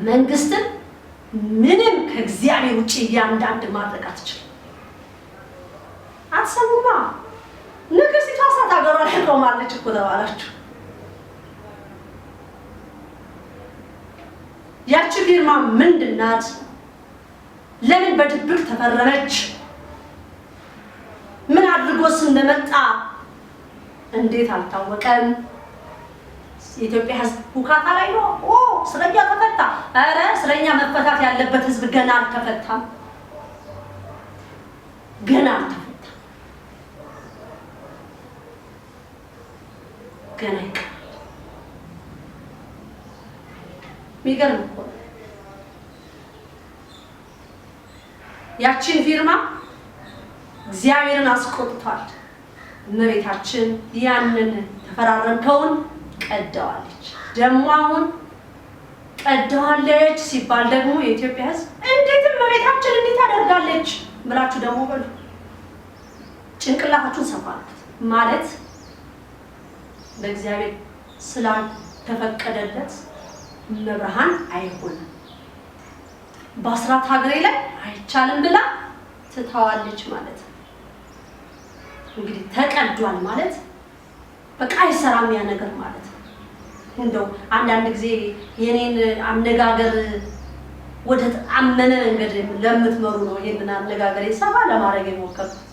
መንግስትን ምንም ከእግዚአብሔር ውጪ ያንዳንድ ማድረግ አትችልም። አትሰሙማ? ንግስቲቷ እሳት ሀገሯ ላይ ቆማለች እኮ ተባላችሁ። ያቺ ፊርማ ምንድን ናት? ለምን በድብቅ ተፈረመች? ምን አድርጎስ እንደመጣ እንዴት አልታወቀም? የኢትዮጵያ ህዝብ ሁካታ ላይ ነው። ስለኛ ተፈታ። አረ ስለኛ መፈታት ያለበት ህዝብ ገና አልተፈታም። ገና የሚገርም እኮ ያቺን ፊርማ እግዚአብሔርን አስቆጥቷል። እመቤታችን ያንን ተፈራረምከውን ቀደዋለች። ደግሞ አሁን ቀደዋለች ሲባል ደግሞ የኢትዮጵያ ሕዝብ እንዴት እመቤታችን እንዴት ታደርጋለች ብላችሁ ደግሞ በሉ ጭንቅላታችሁን ሰፋሉት። ማለት በእግዚአብሔር ስላልተፈቀደለት መብርሃን አይሆንም፣ በአስራት ሀገሬ ላይ አይቻልም ብላ ትተዋለች ማለት ነው። እንግዲህ ተቀዷል ማለት በቃ አይሰራም ያ ነገር ማለት ነው። እንደው አንዳንድ ጊዜ የኔን አነጋገር ወደ ተአመነ መንገድ ለምትመሩ ነው ይሄንን አነጋገር ሰፋ ለማድረግ የሞከርኩት።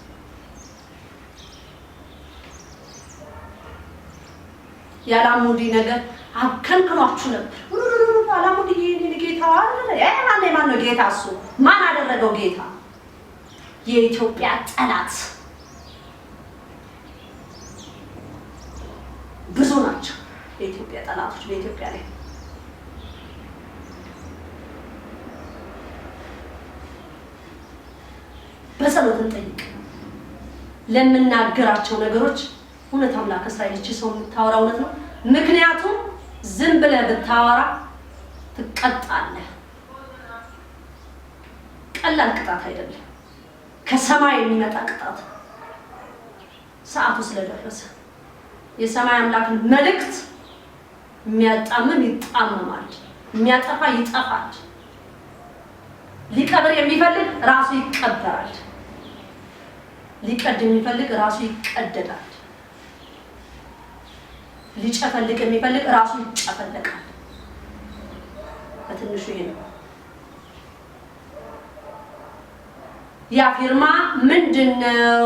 ያላሙዲ ነገር አከልክሏችሁ ነበር። አላሙዲ ጌታ ማን ነው ጌታ? እሱ ማን አደረገው ጌታ? የኢትዮጵያ ጠላት ብዙ ናቸው። የኢትዮጵያ ጠላቶች በኢትዮጵያ ላይ በጸሎት እንጠይቅ። ለምናገራቸው ነገሮች እውነት አምላክ እስራኤልች ሰው የምታወራ እውነት ነው። ምክንያቱም ዝም ብለህ ብታወራ ትቀጣለህ። ቀላል ቅጣት አይደለም፣ ከሰማይ የሚመጣ ቅጣት። ሰዓቱ ስለደረሰ የሰማይ አምላክን መልእክት የሚያጣምም ይጣመማል፣ የሚያጠፋ ይጠፋል። ሊቀብር የሚፈልግ ራሱ ይቀበራል፣ ሊቀድ የሚፈልግ ራሱ ይቀደዳል፣ ሊጨፈልቅ የሚፈልግ ራሱ ይጨፈለቃል። በትንሹ ይሄ ነው። ያ ፊርማ ምንድነው?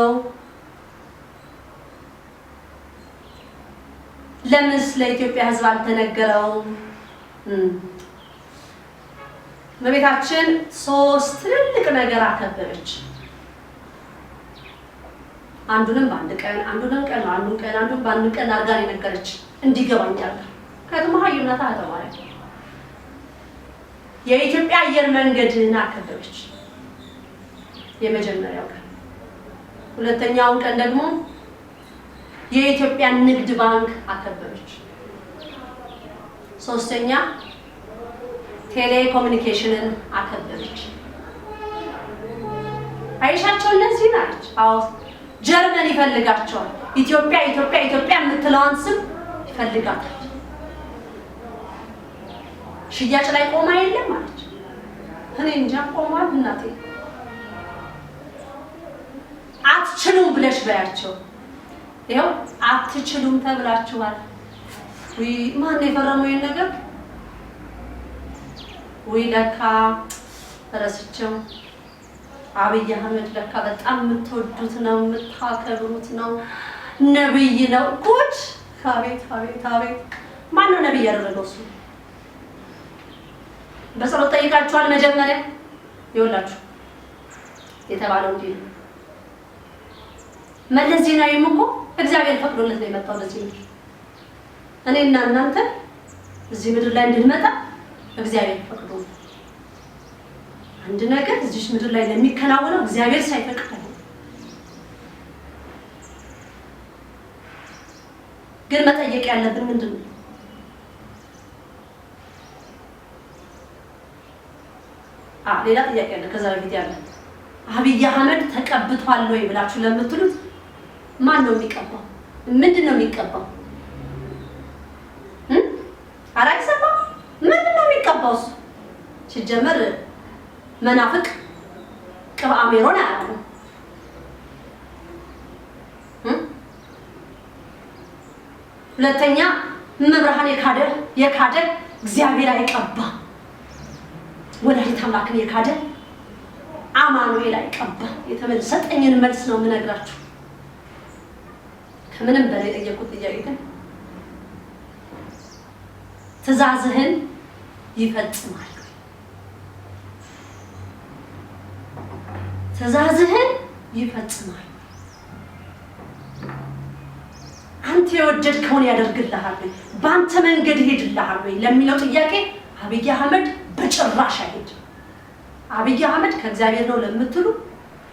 ለምንስ ለኢትዮጵያ ሕዝብ አልተነገረውም? እመቤታችን 3 ትልልቅ ነገር አከበረች። አንዱንም በአንድ ቀን፣ አንዱን በአንድ ቀን አድርጋ የነገረች እንዲገባኛል። ከትማ ሀዩናታ ተማሪ የኢትዮጵያ አየር መንገድን አከበረች የመጀመሪያው ቀን። ሁለተኛውን ቀን ደግሞ የኢትዮጵያ ንግድ ባንክ አከበረች። ሶስተኛ ቴሌኮሙኒኬሽንን አከበረች። አይሻቸው እነዚህ ናቸው። አዎ ጀርመን ይፈልጋቸዋል። ኢትዮጵያ የምትለዋን ስም ይፈልጋታል። ሽያጭ ላይ ቆማ የለም አለች። እኔ እንጃ ቆሟል። እናቴ አትችሉም ብለሽ በያቸው። ይኸው አትችሉም ተብላችኋል። ማን የፈረመው ይሄን ነገር? ለካ ረስቸው። አብይ አህመድ ለካ በጣም የምትወዱት ነው፣ የምታከብሩት ነው፣ ነብይ ነው። ጉድ! አቤት! ማን ነው ነብይ ያደረገው? እሱ በጸሎት ጠይቃችኋል? መጀመሪያ ይኸውላችሁ የተባለው እንዲህ ነው። መለስ ዜናዊም እኮ እግዚአብሔር ፈቅዶለት ነው የመጣው ወደዚህ ምድር። እኔና እናንተ እዚህ ምድር ላይ እንድንመጣ እግዚአብሔር ፈቅዶ። አንድ ነገር እዚህ ምድር ላይ ለሚከናወነው እግዚአብሔር ሳይፈቅድ ነው። ግን መጠየቅ ያለብን ምንድነው? ሌላ ጥያቄ አለ። ከዛ በፊት ያለ አብይ አህመድ ተቀብቷል ወይ ብላችሁ ለምትሉት ማን ነው የሚቀባው? ምንድን ነው የሚቀባው? አላይሰማ ምንድን ነው የሚቀባው? እሱ ሲጀመር መናፍቅ ቅብአ ሜሮን አያውቅም። ሁለተኛ መብርሃን የካደ እግዚአብሔር አይቀባ። ወላዲተ አምላክን የካደ አማኑኤል አይቀባ። የተመሰጠኝን መልስ ነው የምነግራችሁ። ከምንም በላይ የጠየቁት ጥያቄ ግን ትእዛዝህን ይፈጽማል። ትእዛዝህን ይፈጽማል። አንተ የወደድከውን ያደርግልሃል ወይ? በአንተ መንገድ ይሄድልሃል ወይ ለሚለው ጥያቄ አብይ አህመድ በጭራሽ አይሄድ። አብይ አህመድ ከእግዚአብሔር ነው ለምትሉ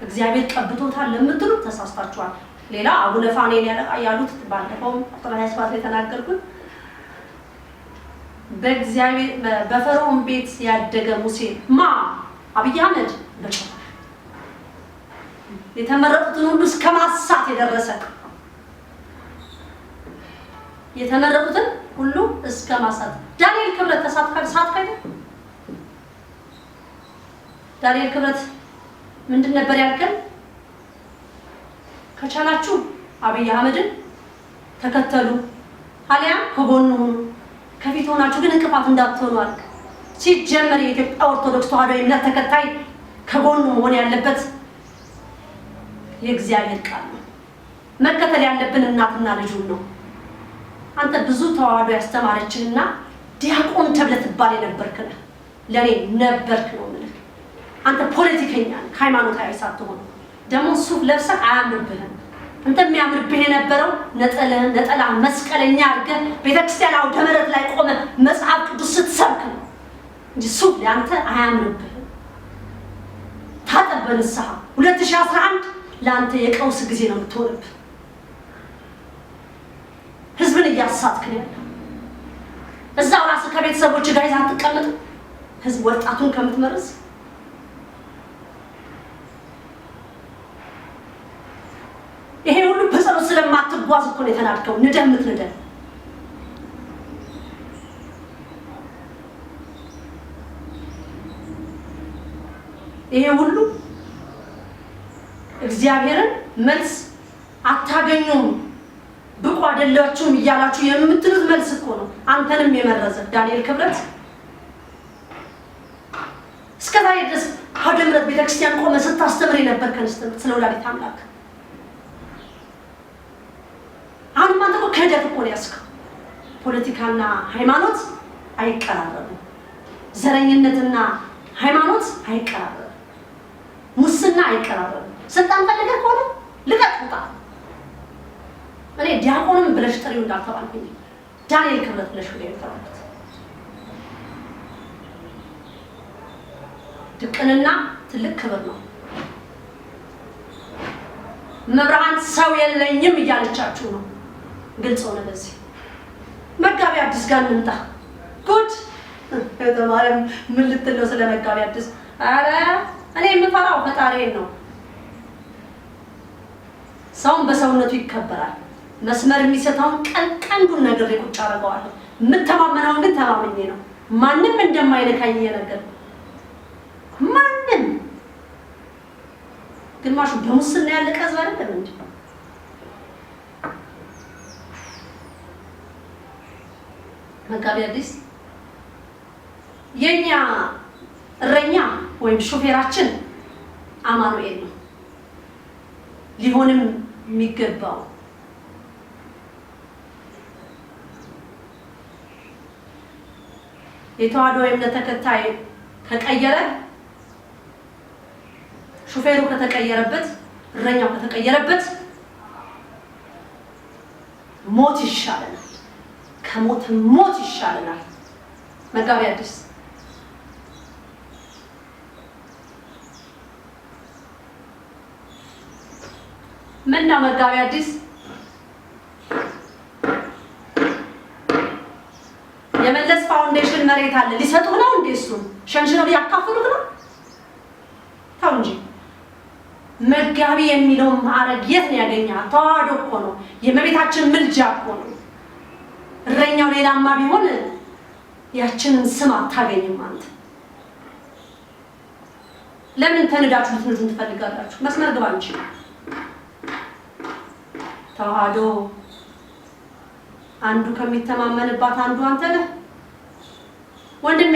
እግዚአብሔር ቀብቶታል ለምትሉ ተሳስታችኋል። ሌላ አቡነ ፋኔል ያሉት ባለፈው ቁጥር 27 ላይ ተናገርኩት። በእግዚአብሔር በፈርዖን ቤት ያደገ ሙሴ አብይ አህመድ በጭራሽ የተመረጡትን ሁሉ እስከ ማሳት የደረሰ የተመረጡትን ሁሉ እስከ ማሳት ዳንኤል ክብረት ተሳትካል። ዳንኤል ክብረት ምንድን ነበር ያልከን? ከቻላችሁ አብይ አህመድን ተከተሉ፣ አሊያም ከጎኑ ሁኑ፣ ከፊት ሆናችሁ ግን እንቅፋት እንዳትሆኑ አልክ። ሲጀመር የኢትዮጵያ ኦርቶዶክስ ተዋሕዶ እምነት ተከታይ ከጎኑ መሆን ያለበት የእግዚአብሔር ቃል ነው። መከተል ያለብን እናትና ልጁን ነው። አንተ ብዙ ተዋሕዶ ያስተማረችንና ዲያቆን ተብለህ ትባል የነበርክ ነህ። ለኔ ነበርክ ነው የምልህ። አንተ ፖለቲከኛ ነህ፣ ሃይማኖታዊ ሳትሆን ደግሞ ሱፍ ለብሰህ አያምርብህም። አንተ የሚያምርብህ የነበረው ነጠላ መስቀለኛ አድርገህ ቤተክርስቲያን አውደ ምሕረት ላይ ቆመህ መጽሐፍ ቅዱስ ስትሰብክ ነው እንጂ ሱፍ ለአንተ አያምርብህም። ታጠብ በንስሐ 2011 ለአንተ የቀውስ ጊዜ ነው የምትሆንብህ። ህዝብን እያሳትክ ነው ያለው። እዛው ራስህ ከቤተሰቦች ጋር ይዘህ አትቀመጥም? ህዝብ ወጣቱን ከምትመርዝ ይሄ ሁሉ በጸሎት ስለማትጓዝ እኮ ነው የተናድከው። ንደህ ይሄ ሁሉ እግዚአብሔርን መልስ አታገኙም፣ ብቁ አይደላችሁም እያላችሁ የምትሉት መልስ እኮ ነው አንተንም የመረዘ። ዳንኤል ክብረት እስከዛሬ ድረስ አውደ ምሕረት ቤተክርስቲያን ቆመ ስታስተምር የነበር ከንስተም ስለ ወላዲተ አምላክ አሁን አንተ እኮ ክህደት እኮ ነው ያስከው። ፖለቲካና ሃይማኖት አይቀራረቡም። ዘረኝነትና ሃይማኖት አይቀራረቡም። ሙስና አይቀራረቡም። ስልጣን ፈልገህ ከሆነ ልቀቅ ውጣ። እኔ ዲያቆንም ብለሽ ጥሪው እንዳልተባልኩኝ ዳንኤል ክብረት ብለሽ ወደ ተባልኩት። ድቅንና ትልቅ ክብር ነው። መብርሃን ሰው የለኝም እያለቻችሁ ነው። ግልጽ ሆነ። በዚህ መጋቢ አዲስ ጋር እንምጣ። ጉድ ተማረም ምን ልትለው ስለ መጋቢ አዲስ? አረ እኔ የምፈራው ፈጣሪዬን ነው። ሰውን በሰውነቱ ይከበራል። መስመር የሚሰታውን ቀንዱን ነገር ቁጭ አደርገዋለሁ። የምተማመነውን ግን ተማመኜ ነው። ማንም እንደማይነካኝ እየነገርኩ ማንም ግማሹ በሙስና ያለቀ ህዝብ አይደለም እንዴ? መጋቢ አዲስ የኛ እረኛ ወይም ሹፌራችን አማኑኤል ነው ሊሆንም የሚገባው። የተዋሕዶ እምነት ተከታይ ከቀየረ ሹፌሩ ከተቀየረበት እረኛው ከተቀየረበት ሞት ይሻለናል። ከሞት ሞት ይሻለናል። መጋቢ አዲስ ምን ነው? መጋቢ አዲስ የመለስ ፋውንዴሽን መሬት አለ ሊሰጡ ነው እንዴ? እሱን ሸንሽነው ሊያካፍሉት ነው? ታው እንጂ መጋቢ የሚለው ማዕረግ የት ነው ያገኘው? ተዋሕዶ እኮ ነው። የእመቤታችን ምልጃ እኮ ነው። እረኛው ሌላማ ቢሆን ያችንን ስም አታገኝም። አንተ ለምን ተንዳችሁ ልትነዱን ትፈልጋላችሁ? መስመር ግባ እንጂ ተዋሕዶ አንዱ ከሚተማመንባት አንዱ አንተ ነህ። ወንድሜ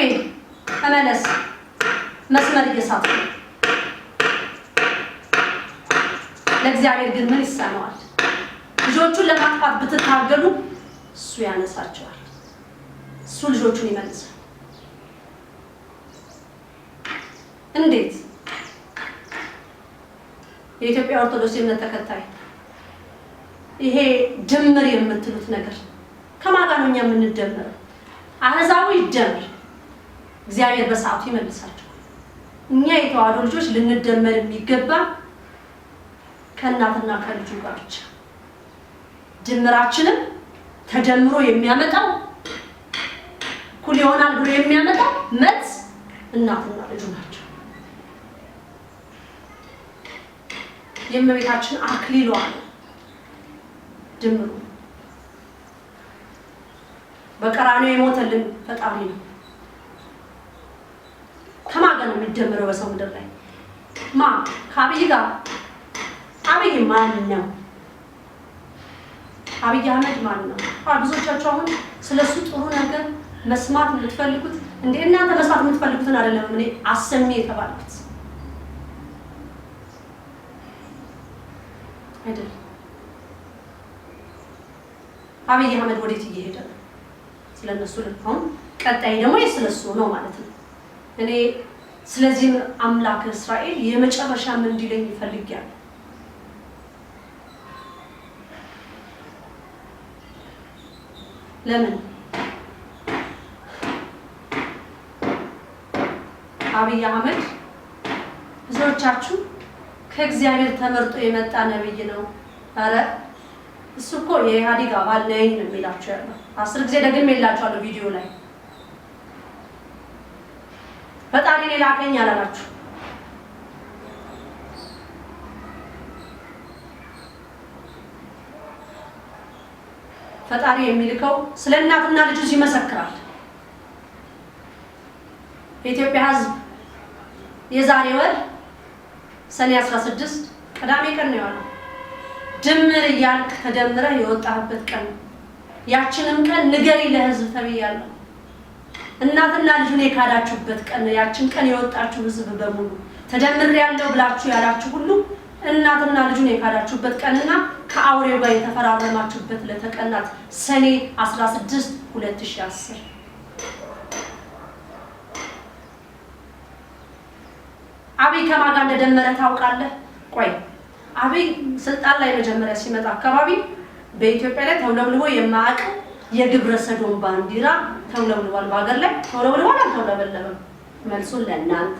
ተመለስ። መስመር እየሳትኩ ነው። ለእግዚአብሔር ግን ምን ይሳነዋል? ልጆቹን ለማጥፋት ብትታገሉ እሱ ያነሳቸዋል። እሱ ልጆቹን ይመልሳል። እንዴት? የኢትዮጵያ ኦርቶዶክስ እምነት ተከታይ ይሄ ድምር የምትሉት ነገር ከማን ጋር ነው እኛ የምንደምረው? አህዛቡ ይደምር፣ እግዚአብሔር በሰዓቱ ይመልሳቸው። እኛ የተዋህዶ ልጆች ልንደመር የሚገባ ከእናትና ከልጁ ጋር ብቻ። ድምራችንም ተደምሮ የሚያመጣው እኩል ይሆናል ብሎ የሚያመጣው መልስ እናትና ልጁ ናቸው። የእመቤታችን አክሊሏ ድምሩ በቀራንዮ የሞተልን ፈጣሪ ነው። ከማን ጋር ነው የሚደምረው በሰው ምድር ላይ? ከአብይ ጋር። አብይ ማን ነው? አብይ አህመድ ማን ነው? ብዙዎቻችሁ አሁን ስለሱ ጥሩ ነገር መስማት የምትፈልጉት እንዴ? እናንተ መስማት የምትፈልጉትን አይደለም እኔ አሰሚ የተባልኩት አይደል? አብይ አህመድ ወዴት እየሄደ ነው? ስለነሱ ልትሆን ቀጣይ ደግሞ የስለሱ ነው ማለት ነው። እኔ ስለዚህ አምላክ እስራኤል የመጨረሻ ምን እንዲለኝ ይፈልጋል። ለምን አብይ አህመድ ብዙዎቻችሁ ከእግዚአብሔር ተመርጦ የመጣ ነብይ ነው፣ አረ እሱ እኮ የኢህአዴግ አባል ነኝ ነው የሚላችሁ ያለው። 10 ጊዜ ደግሜላችኋለሁ ቪዲዮ ላይ። ፈጣሪ እኔ ላከኝ አላላችሁ። ፈጣሪ የሚልከው ስለ እናትና ልጁ ይመሰክራል። የኢትዮጵያ ሕዝብ የዛሬ ወር ሰኔ 16 ቅዳሜ ቀን ነው ያለው። ድምር እያልክ ተደምረህ የወጣህበት ቀን። ያችንም ቀን ንገሪ ለሕዝብ ተብያለሁ። እናትና ልጁን የካዳችሁበት ቀን። ያችን ቀን የወጣችሁ ሕዝብ በሙሉ ተደምሬያለሁ ብላችሁ ያላችሁ ሁሉ እናትና ልጁን የካዳችሁበት ቀንና ከአውሬው ጋር የተፈራረማችሁበት ለተቀናት ሰኔ 16 2010 አብይ ከማን ጋር እንደደመረ ታውቃለህ? ቆይ አብይ ስልጣን ላይ መጀመሪያ ሲመጣ አካባቢ በኢትዮጵያ ላይ ተውለብልቦ የማያውቅ የግብረ ሰዶም ባንዲራ ተውለብልቧል። በሀገር ላይ ተውለብልቧል አልተውለበለበም? መልሱን ለእናንተ።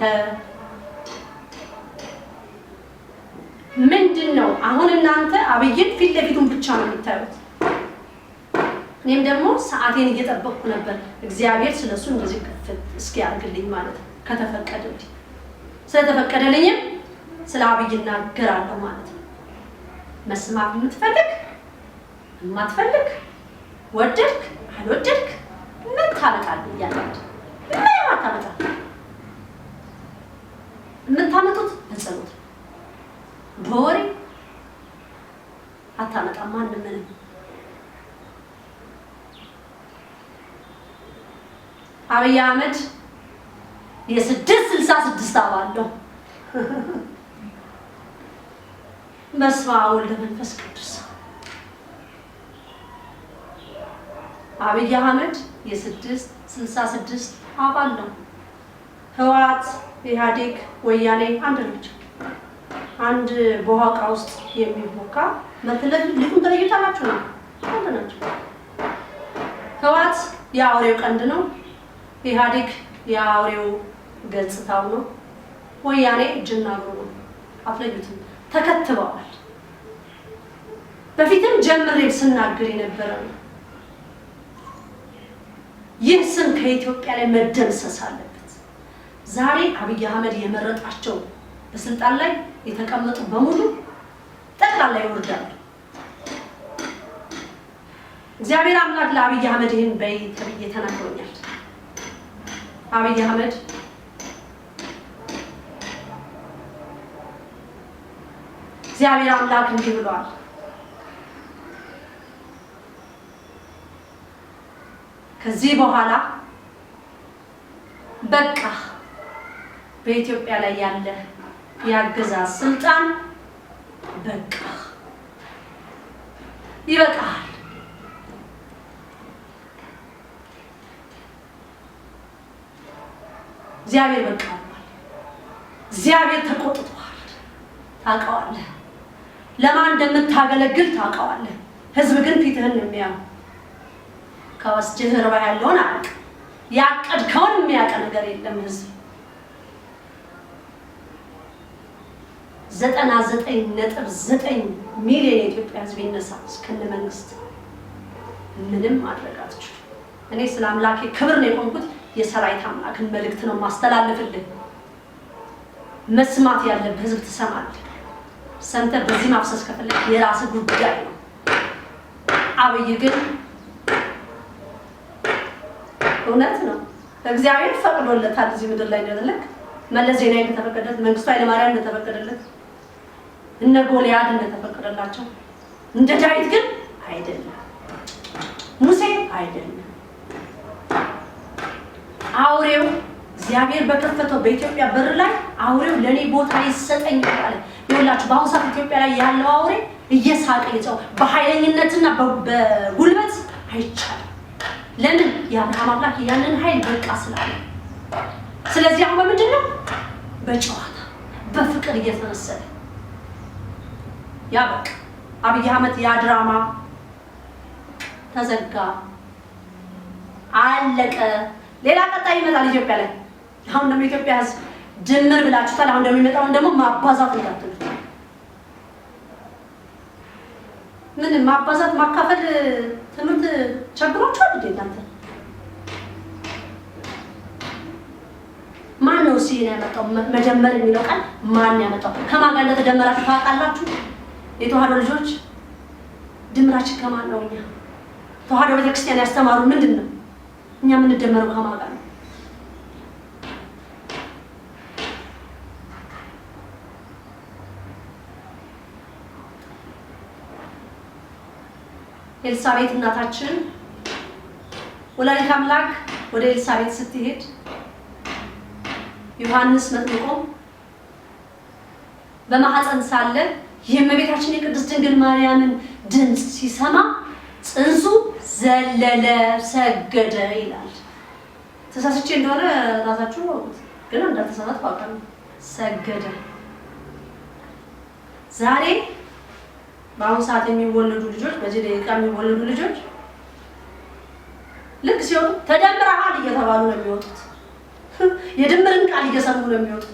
ምንድነው አሁን እናንተ አብይን ፊት ለፊቱን ብቻ ነው የምታዩት። እኔም ደግሞ ሰዓቴን እየጠበቅኩ ነበር እግዚአብሔር ስለሱ እንደዚህ ክፍት እስኪ ያርግልኝ ማለት ነው። ከተፈቀደልኝ ስለተፈቀደልኝም ስለ አብይ እናገራለሁ ማለት ነው። መስማት የምትፈልግ የማትፈልግ ወደድክ አልወደድክ ምን ታመጣለህ? እያለች ምን ማታመጣ የምታመጡት በጸሎት በወሬ አታመጣም። ማንም ምንም አብይ አህመድ የ666 አባል ነው። በስመ አብ ወወልድ ወመንፈስ ቅዱስ። አብይ አህመድ የ666 አባል ነው። ህወሓት፣ ኢህአዴግ፣ ወያኔ አንድ ናቸው። አንድ በኋቃ ውስጥ የሚቦካ መተለል ልኩን ተለይታላችሁ ነው። አንድ ናቸው። ህወሓት የአውሬው ቀንድ ነው። ኢህአዴግ የአውሬው ገጽታው ነው። ወያኔ እጅና እግሩ ነው። አትለዩትም። ተከትበዋል። በፊትም ጀምሬ ስናገር የነበረ ነው። ይህ ስም ከኢትዮጵያ ላይ መደምሰስ አለበት። ዛሬ አብይ አህመድ የመረጣቸው በስልጣን ላይ የተቀመጡ በሙሉ ጠቅላላ ይወርዳሉ። እግዚአብሔር አምላክ ለአብይ አህመድ ይህን በይ ተብዬ ተናግሮኛል። አብይ አህመድ እግዚአብሔር አምላክ እንዲህ ብሏል፣ ከዚህ በኋላ በቃ በኢትዮጵያ ላይ ያለ የአገዛዝ ስልጣን በቃ ይበቃል። እግዚአብሔር በቃ እግዚአብሔር ተቆጥቷል። ታውቀዋለህ፣ ለማን እንደምታገለግል ታውቀዋለህ። ህዝብ ግን ፊትህን የሚያው ከወስጀርባ ያለውን አቅ ያቀድከውን የሚያውቅ ነገር የለም። ህዝብ 99.9 ሚሊዮን የኢትዮጵያ ህዝብ ይነሳ እስከነ መንግስት ምንም ማድረግ አትችልም። እኔ ስለ አምላኬ ክብር ነው የቆምኩት። የሰራዊት አምላክን መልእክት ነው ማስተላለፍልህ። መስማት ያለብህ ህዝብ ትሰማለህ። ሰምተህ በዚህ ማፍሰስ ከፈለግ የራስህ ጉዳይ ነው። አብይ ግን እውነት ነው እግዚአብሔር ፈቅዶለታል እዚህ ምድር ላይ እንደተለክ መለስ ዜናዊ እንደተፈቀደለት፣ መንግስቱ ኃይለማርያም እንደተፈቀደለት፣ እነ ጎልያድ እንደተፈቀደላቸው እንደ ዳዊት ግን አይደለም። ሙሴ አይደለም። አውሬው እግዚአብሔር በከፈተው በኢትዮጵያ በር ላይ አውሬው ለኔ ቦታ ይሰጠኝ ይላል። ይኸውላችሁ በአሁኑ ሰዓት ኢትዮጵያ ላይ ያለው አውሬ እየሳቀ ይጫው በኃይለኝነትና በጉልበት አይቻልም። ለምን? የአብርሃም አምላክ ያንን ኃይል በቃ ስላለ። ስለዚህ አሁን በምንድን ነው? በጨዋታ በፍቅር እየተመሰለ ያ በቃ አብይ አህመድ ያ ድራማ ተዘጋ፣ አለቀ። ሌላ ቀጣይ ይመጣል ኢትዮጵያ ላይ። አሁን ደግሞ ኢትዮጵያ ህዝብ ድምር ብላችሁታል። አሁን ደግሞ የሚመጣውን ደግሞ ማባዛት እንዳትሉት። ምን ማባዛት ማካፈል ትምህርት ቸግሯችኋል እንዴ እናንተ? ማን ነው ሲል ያመጣው? መጀመር የሚለው ቃል ማን ያመጣው? ከማን ጋር እንደተደመራችሁ ታውቃላችሁ? የተዋህዶ ልጆች ድምራችን ከማን ነው? እኛ ተዋህዶ ቤተክርስቲያን ያስተማሩ ምንድን ነው? እኛ የምንደመረው ከማን ጋር ነው? ኤልሳቤጥ እናታችን ወላዲተ አምላክ ወደ ኤልሳቤጥ ስትሄድ ዮሐንስ መጥምቆ በማህፀን ሳለ የእመቤታችን የቅድስት ድንግል ማርያምን ድምፅ ሲሰማ ጽንሱ ዘለለ፣ ሰገደ ይላል። ተሳስቼ እንደሆነ ራሳችሁ ወቁት፣ ግን እንዳልተሳሳትኩ አውቃለሁ። ሰገደ። ዛሬ በአሁኑ ሰዓት የሚወለዱ ልጆች፣ በዚህ ደቂቃ የሚወለዱ ልጆች ልክ ሲወጡ ተደምረሃል እየተባሉ ነው የሚወጡት። የድምርን ቃል እየሰሙ ነው የሚወጡት።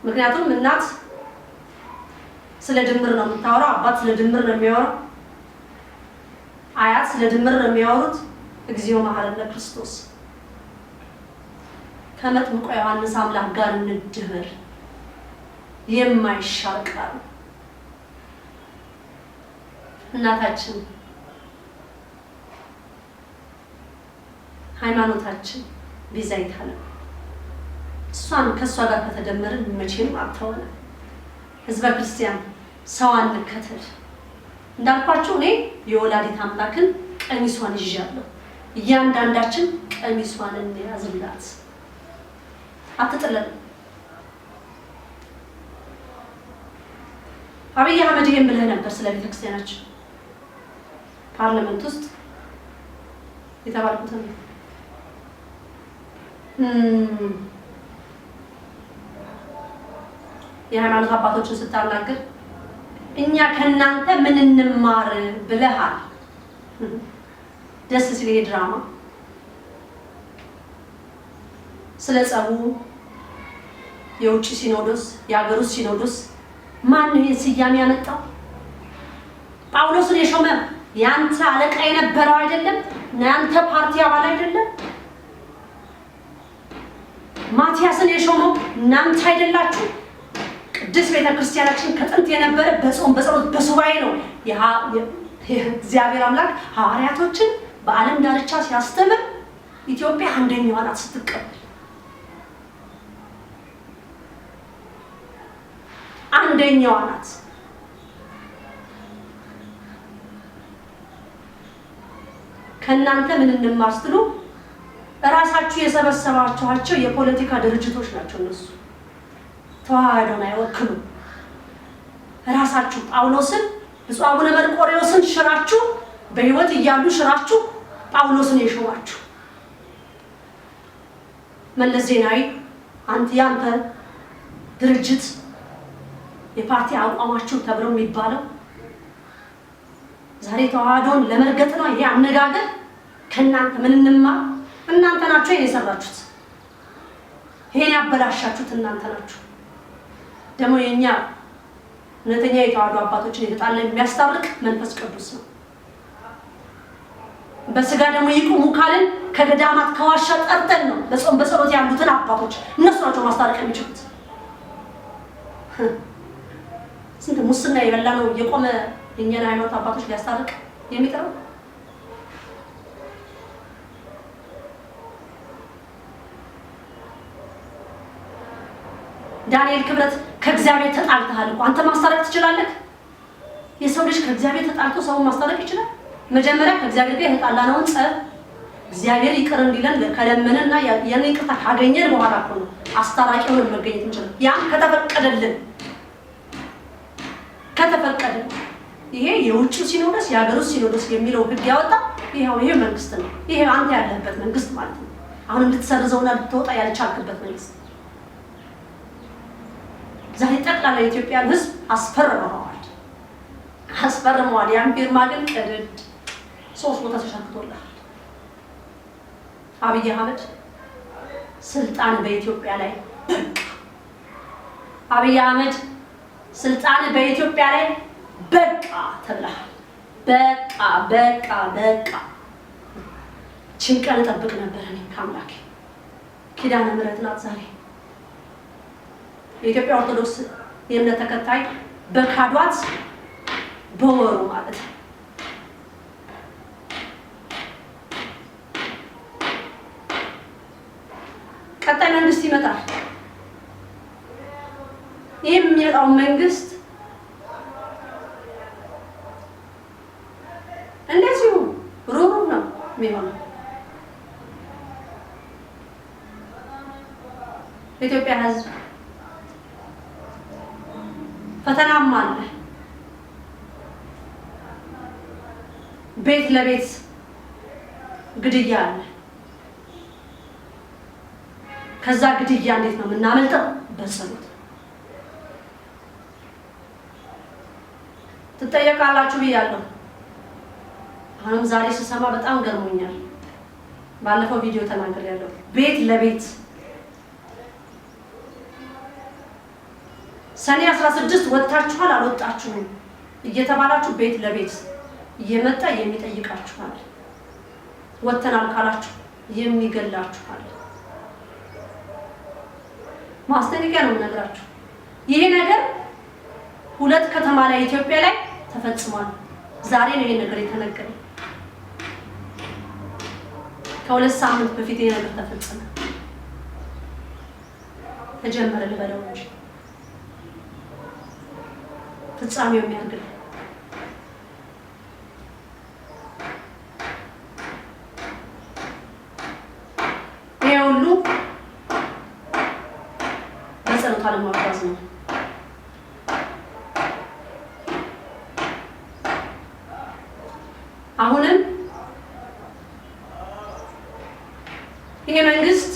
ምክንያቱም እናት ስለ ድምር ነው የምታወራው፣ አባት ስለ ድምር ነው የሚያወራው፣ አያት ስለ ድምር ነው የሚያወሩት። እግዚኦ መሐረነ ክርስቶስ ከመጥምቁ ዮሐንስ አምላክ ጋር እንደምር የማይሻር ቃል እናታችን ሃይማኖታችን ቤዛዊተ ዓለም እሷን ከእሷ ጋር ከተደመርን መቼም አትሆነ። ህዝበ ክርስቲያን ሰው አንከተል እንዳልኳችሁ እኔ የወላዲተ አምላክን ቀሚሷን ይዣለሁ። እያንዳንዳችን ቀሚሷን እንያዝላት፣ አትጥለን። አብይ አህመድ ይሄን ብለህ ነበር ስለ ቤተክርስቲያናችን ፓርላመንት ውስጥ የተባልኩት ነው። የሃይማኖት አባቶችን ስታናገር እኛ ከናንተ ምን እንማር ብለሃል። ደስ ሲል ድራማ ስለ ጸቡ የውጭ ሲኖዶስ የሀገር ውስጥ ሲኖዶስ ማን ነው ይሄን ስያሜ ያመጣው? ጳውሎስን የሾመ ያንተ አለቃ የነበረው አይደለም? ያንተ ፓርቲ አባል አይደለም? ማቲያስን የሾመው እናንተ አይደላችሁ? ቅድስት ቤተክርስቲያናችን ከጥንት የነበረ በጾም በጸሎት በሱባኤ ነው እግዚአብሔር አምላክ ሐዋርያቶችን በዓለም ዳርቻ ሲያስተምር ኢትዮጵያ አንደኛዋ ናት ስትቀበል። አንደኛዋ ናት። ከእናንተ ምን እንማር ስትሉ እራሳችሁ የሰበሰባችኋቸው የፖለቲካ ድርጅቶች ናቸው። እነሱ ተዋህዶን አይወክሉም። እራሳችሁ ጳውሎስን ብፁዕ አቡነ መርቆሬዎስን ሽራችሁ በህይወት እያሉ ሽራችሁ ጳውሎስን የሾማችሁ መለስ ዜናዊ ያንተ ድርጅት የፓርቲ አቋማችሁ ተብሎ የሚባለው ዛሬ ተዋህዶን ለመርገጥ ነው። ይሄ አነጋገር ከእናንተ ምን እንማር? እናንተ ናችሁ ይሄን የሰራችሁት፣ ይሄን ያበላሻችሁት እናንተ ናችሁ። ደግሞ የኛ እውነተኛ የተዋህዶ አባቶችን የተጣላ የሚያስታርቅ መንፈስ ቅዱስ ነው። በስጋ ደግሞ ይቁሙ ካልን ከገዳማት ከዋሻ ጠርተን ነው በጾም በጸሎት ያሉትን አባቶች እነሱ ናቸው ማስታረቅ የሚችሉት። ስንት ሙስና የበላ ነው የቆመ የኛን ሃይማኖት አባቶች ሊያስታርቅ የሚጥረው። ዳንኤል ክብረት ከእግዚአብሔር ተጣልተሃል እኮ አንተ ማስታረቅ ትችላለህ? የሰው ልጅ ከእግዚአብሔር ተጣልቶ ሰውን ማስታረቅ ይችላል? መጀመሪያ ከእግዚአብሔር ጋር የተጣላነውን ጸብ እግዚአብሔር ይቅር እንዲለን ከለመነና ያን ይቅርታ ካገኘን በኋላ እኮ ነው አስታራቂ ሆነን መገኘት እንችላለን። ያን ከተፈቀደልን ይሄ የውጭ ሲኖዶስ የሀገር ውስጥ ሲኖዶስ የሚለው ህግ ያወጣ ይሄ መንግስት ነው። ይሄ አንተ ያለህበት መንግስት ማለት ነው። አሁን እንድትሰርዘውና እንድትወጣ ያልቻልክበት መንግስት ዛሬ ጠቅላላ የኢትዮጵያን ህዝብ አስፈርመዋል። ያን ፊርማ ግን ቅድድ 3 ቦታ ተሸክቶልሃል። አብይ አህመድ ስልጣን በኢትዮጵያ ላይ በቃ። አብይ አህመድ ስልጣን በኢትዮጵያ ላይ በቃ ተብለሃል። በቃ ችንቀን ጠብቅ ነበር እኔ ከአምላኬ። ኪዳነ ምሕረት ናት ዛሬ የኢትዮጵያ ኦርቶዶክስ የእምነት ተከታይ በካዷት በወሩ ማለት ነው። ቀጣይ መንግስት ይመጣል። ይሄ የሚመጣው መንግስት እንደዚሁ ሩሩ ነው የሚሆነው። የኢትዮጵያ ህዝብ ፈተናም አለ። ቤት ለቤት ግድያ አለ። ከዛ ግድያ እንዴት ነው የምናመልጠው? በጸሎት ትጠየቃላችሁ ብያለሁ። አሁንም ዛሬ ስሰማ በጣም ገርሞኛል። ባለፈው ቪዲዮ ተናግሬያለሁ። ቤት ለቤት ሰኔ 16 ወጣችኋል አልወጣችሁም እየተባላችሁ ቤት ለቤት እየመጣ የሚጠይቃችኋል። ወተናል ካላችሁ የሚገላችኋል። ማስጠንቀቂያ ነው የምነግራችሁ። ይሄ ነገር 2 ከተማ ላይ ኢትዮጵያ ላይ ተፈጽሟል። ዛሬ ነው ይሄ ነገር የተነገረ። ከ2 ሳምንት በፊት ይሄ ነገር ተፈጸመ። ተጀመረ ልበለው እንጂ ፍጻሜው የሚያርግል ይሄ ሁሉ በጸሎት አለማቋረጥ ነው። አሁንም ይሄ መንግስት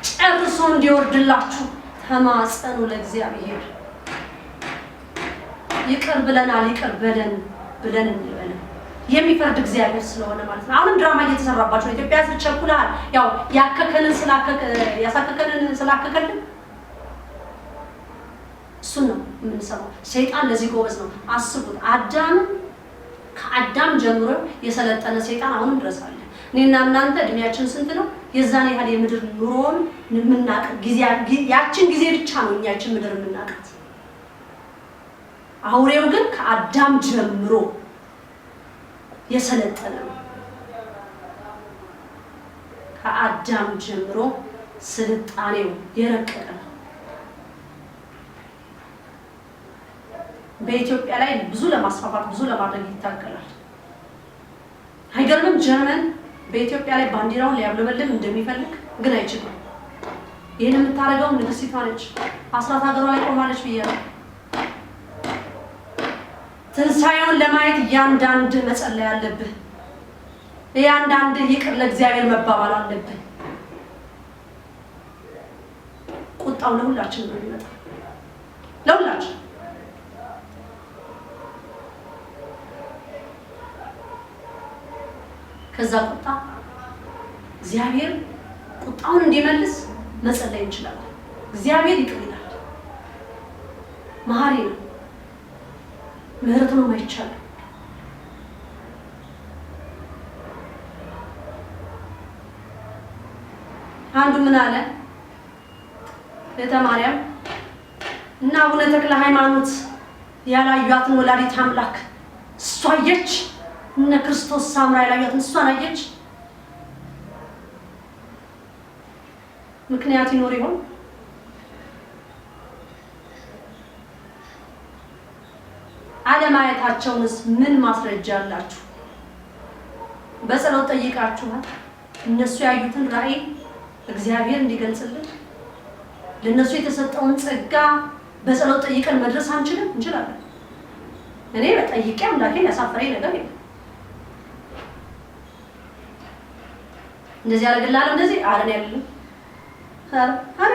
ጨርሶ እንዲወርድላችሁ ተማጸኑ ለእግዚአብሔር። ይቅር ብለናል ይቅር በለን ብለን እንበል የሚፈርድ እግዚአብሔር ስለሆነ ማለት ነው። አሁንም ድራማ እየተሰራባችሁ ኢትዮጵያ ቸኩላል። ያው ያከከንን ስላከከልን እሱን ነው የምንሰማው። ሰይጣን ለዚህ ጎበዝ ነው። አስቡት፣ ከአዳም ጀምሮ የሰለጠነ ሰይጣን አሁንም ድረስ አለ። እኔና እናንተ እድሜያችን ስንት ነው? የዛን ያህል የምድር ኑሮን የምናውቅ ያችን ጊዜ ብቻ ነው እኛችን ምድር የምናውቃት። አውሬው ግን ከአዳም ጀምሮ የሰለጠነ ነው። ከአዳም ጀምሮ ስልጣኔው የረቀቀ ነው። በኢትዮጵያ ላይ ብዙ ለማስፋፋት ብዙ ለማድረግ ይታገላል። አይገርምም? ጀርመን በኢትዮጵያ ላይ ባንዲራውን ሊያብለበልብ እንደሚፈልግ ግን አይችልም። ይሄን የምታደርገው ንግስቲቷ ነች። አስራት ሀገሯ ላይ ቆማለች ብያለሁ። ትንሳኤውን ለማየት እያንዳንድ መጸለይ አለብህ። እያንዳንድ ይቅር ለእግዚአብሔር መባባል አለብህ። ቁጣው ለሁላችን ነው የሚመጣው፣ ለሁላችን ከዛ ቁጣ እግዚአብሔር ቁጣውን እንዲመልስ መጸለይ እንችላለን። እግዚአብሔር ይቅር ይላል፣ መሐሪ ነው፣ ምህረቱን አይቻልም። አንዱ ምን አለ ለተማሪያም እና አቡነ ተክለ ሃይማኖት ያላዩአትን ወላዲት አምላክ እሷ አየች፣ እነ ክርስቶስ ሳምራ ያላዩአትን እሷን አየች። ምክንያት ይኖር ይሆን? አለማየታቸውንስ ምን ማስረጃ አላችሁ? በጸሎት ጠይቃችኋል? እነሱ ያዩትን ራእይ እግዚአብሔር እንዲገልጽልን ለነሱ የተሰጠውን ጸጋ በጸሎት ጠይቀን መድረስ አንችልም? እንችላለን። እኔ በጠይቄ አምላኬን ያሳፈረኝ ነገር የለም። እንደዚህ ያደርግልሃል እንደዚህ አረን ያለኝ አሬ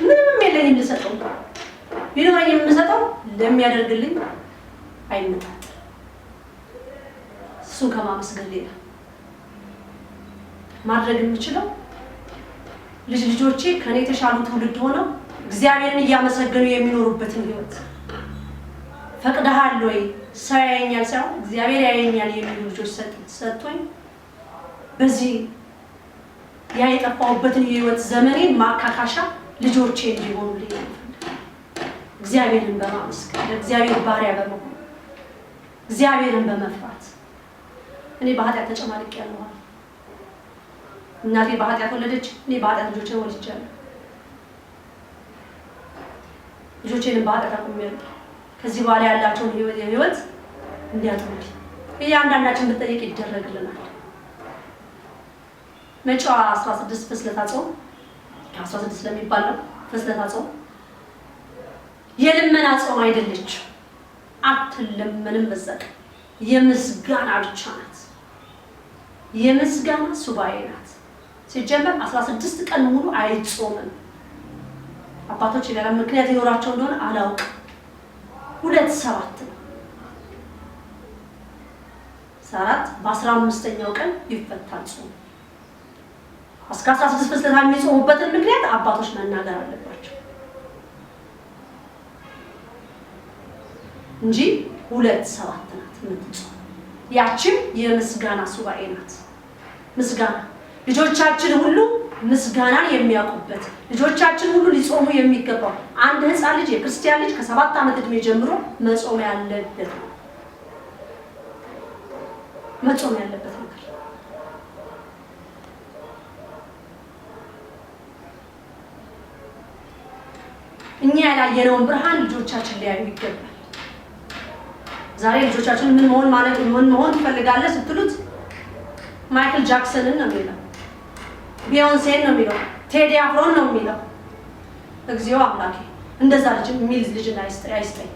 ምንም የለኝም ልሰጠው። ቢኖረኝ የምሰጠው ለሚያደርግልኝ አይመጣም። እሱን ከማመስገን ሌላ ማድረግ የምችለው ልጆቼ ከኔ የተሻሉ ትውልድ ሆነው እግዚአብሔርን እያመሰገኑ የሚኖሩበትን ህይወት ፈቅደሃል ወይ? ሰው ያየኛል ሳይሆን እግዚአብሔር ያየኛል የሚሉ ልጆች ሰጥቶኝ በዚህ ያ የጠፋሁበትን የህይወት ዘመኔን ማካካሻ ልጆቼ እንዲሆኑልኝ እግዚአብሔርን በማመስገን እግዚአብሔር ባሪያ በመሆን እግዚአብሔርን በመፍራት እኔ በኃጢአት ተጨማልቄያለሁ። እናቴ በኃጢአት ወለደች፣ እኔ በኃጢአት ልጆቼን ወልጃለሁ። ልጆቼንም በኃጢአት አቁሜያለሁ። ከዚህ በኋላ ያላቸውን ህይወት እንዲያጥሩልኝ እያንዳንዳችን ብንጠይቅ ይደረግልናል። መጪዋ 16 ፍስለታ ጾም 16 ለሚባለው ፍስለታ ጾም የልመና ጾም አይደለች፣ አትለመንም። በዛቅ የምስጋና ብቻ ናት። የምስጋና ሱባኤ ናት። ሲጀመር 16 ቀን ሙሉ አይጾምም። አባቶች ይላል ምክንያት ይኖራቸው እንደሆነ አላውቅም። 2/7 ነው። 7 በ15ኛው ቀን ይፈታል ጾም። እስከ 16 ፍስለታ የሚጾሙበትን ምክንያት አባቶች መናገር አለባቸው እንጂ 2/7 ናት የምትጾም። ያቺም የምስጋና ሱባኤ ናት። ምስጋና ልጆቻችን ሁሉ ምስጋናን የሚያውቁበት፣ ልጆቻችን ሁሉ ሊጾሙ የሚገባው አንድ ህፃን ልጅ የክርስቲያን ልጅ ከ7 ዓመት እድሜ ጀምሮ መጾም ያለበት ነው። መጾም ያለበት ነገር እኛ ያላየነውን ብርሃን ልጆቻችን ሊያዩ ይገባል። ዛሬ ልጆቻችን ምን መሆን ትፈልጋለህ ስትሉት ማይክል ጃክሰንን ነው የሚለው፣ ቢዮንሴን ነው የሚለው፣ ቴዲ አፍሮን ነው የሚለው። እግዚኦ አምላኬ እንደዛ ልጅ የሚል ልጅ አይስጠኝ።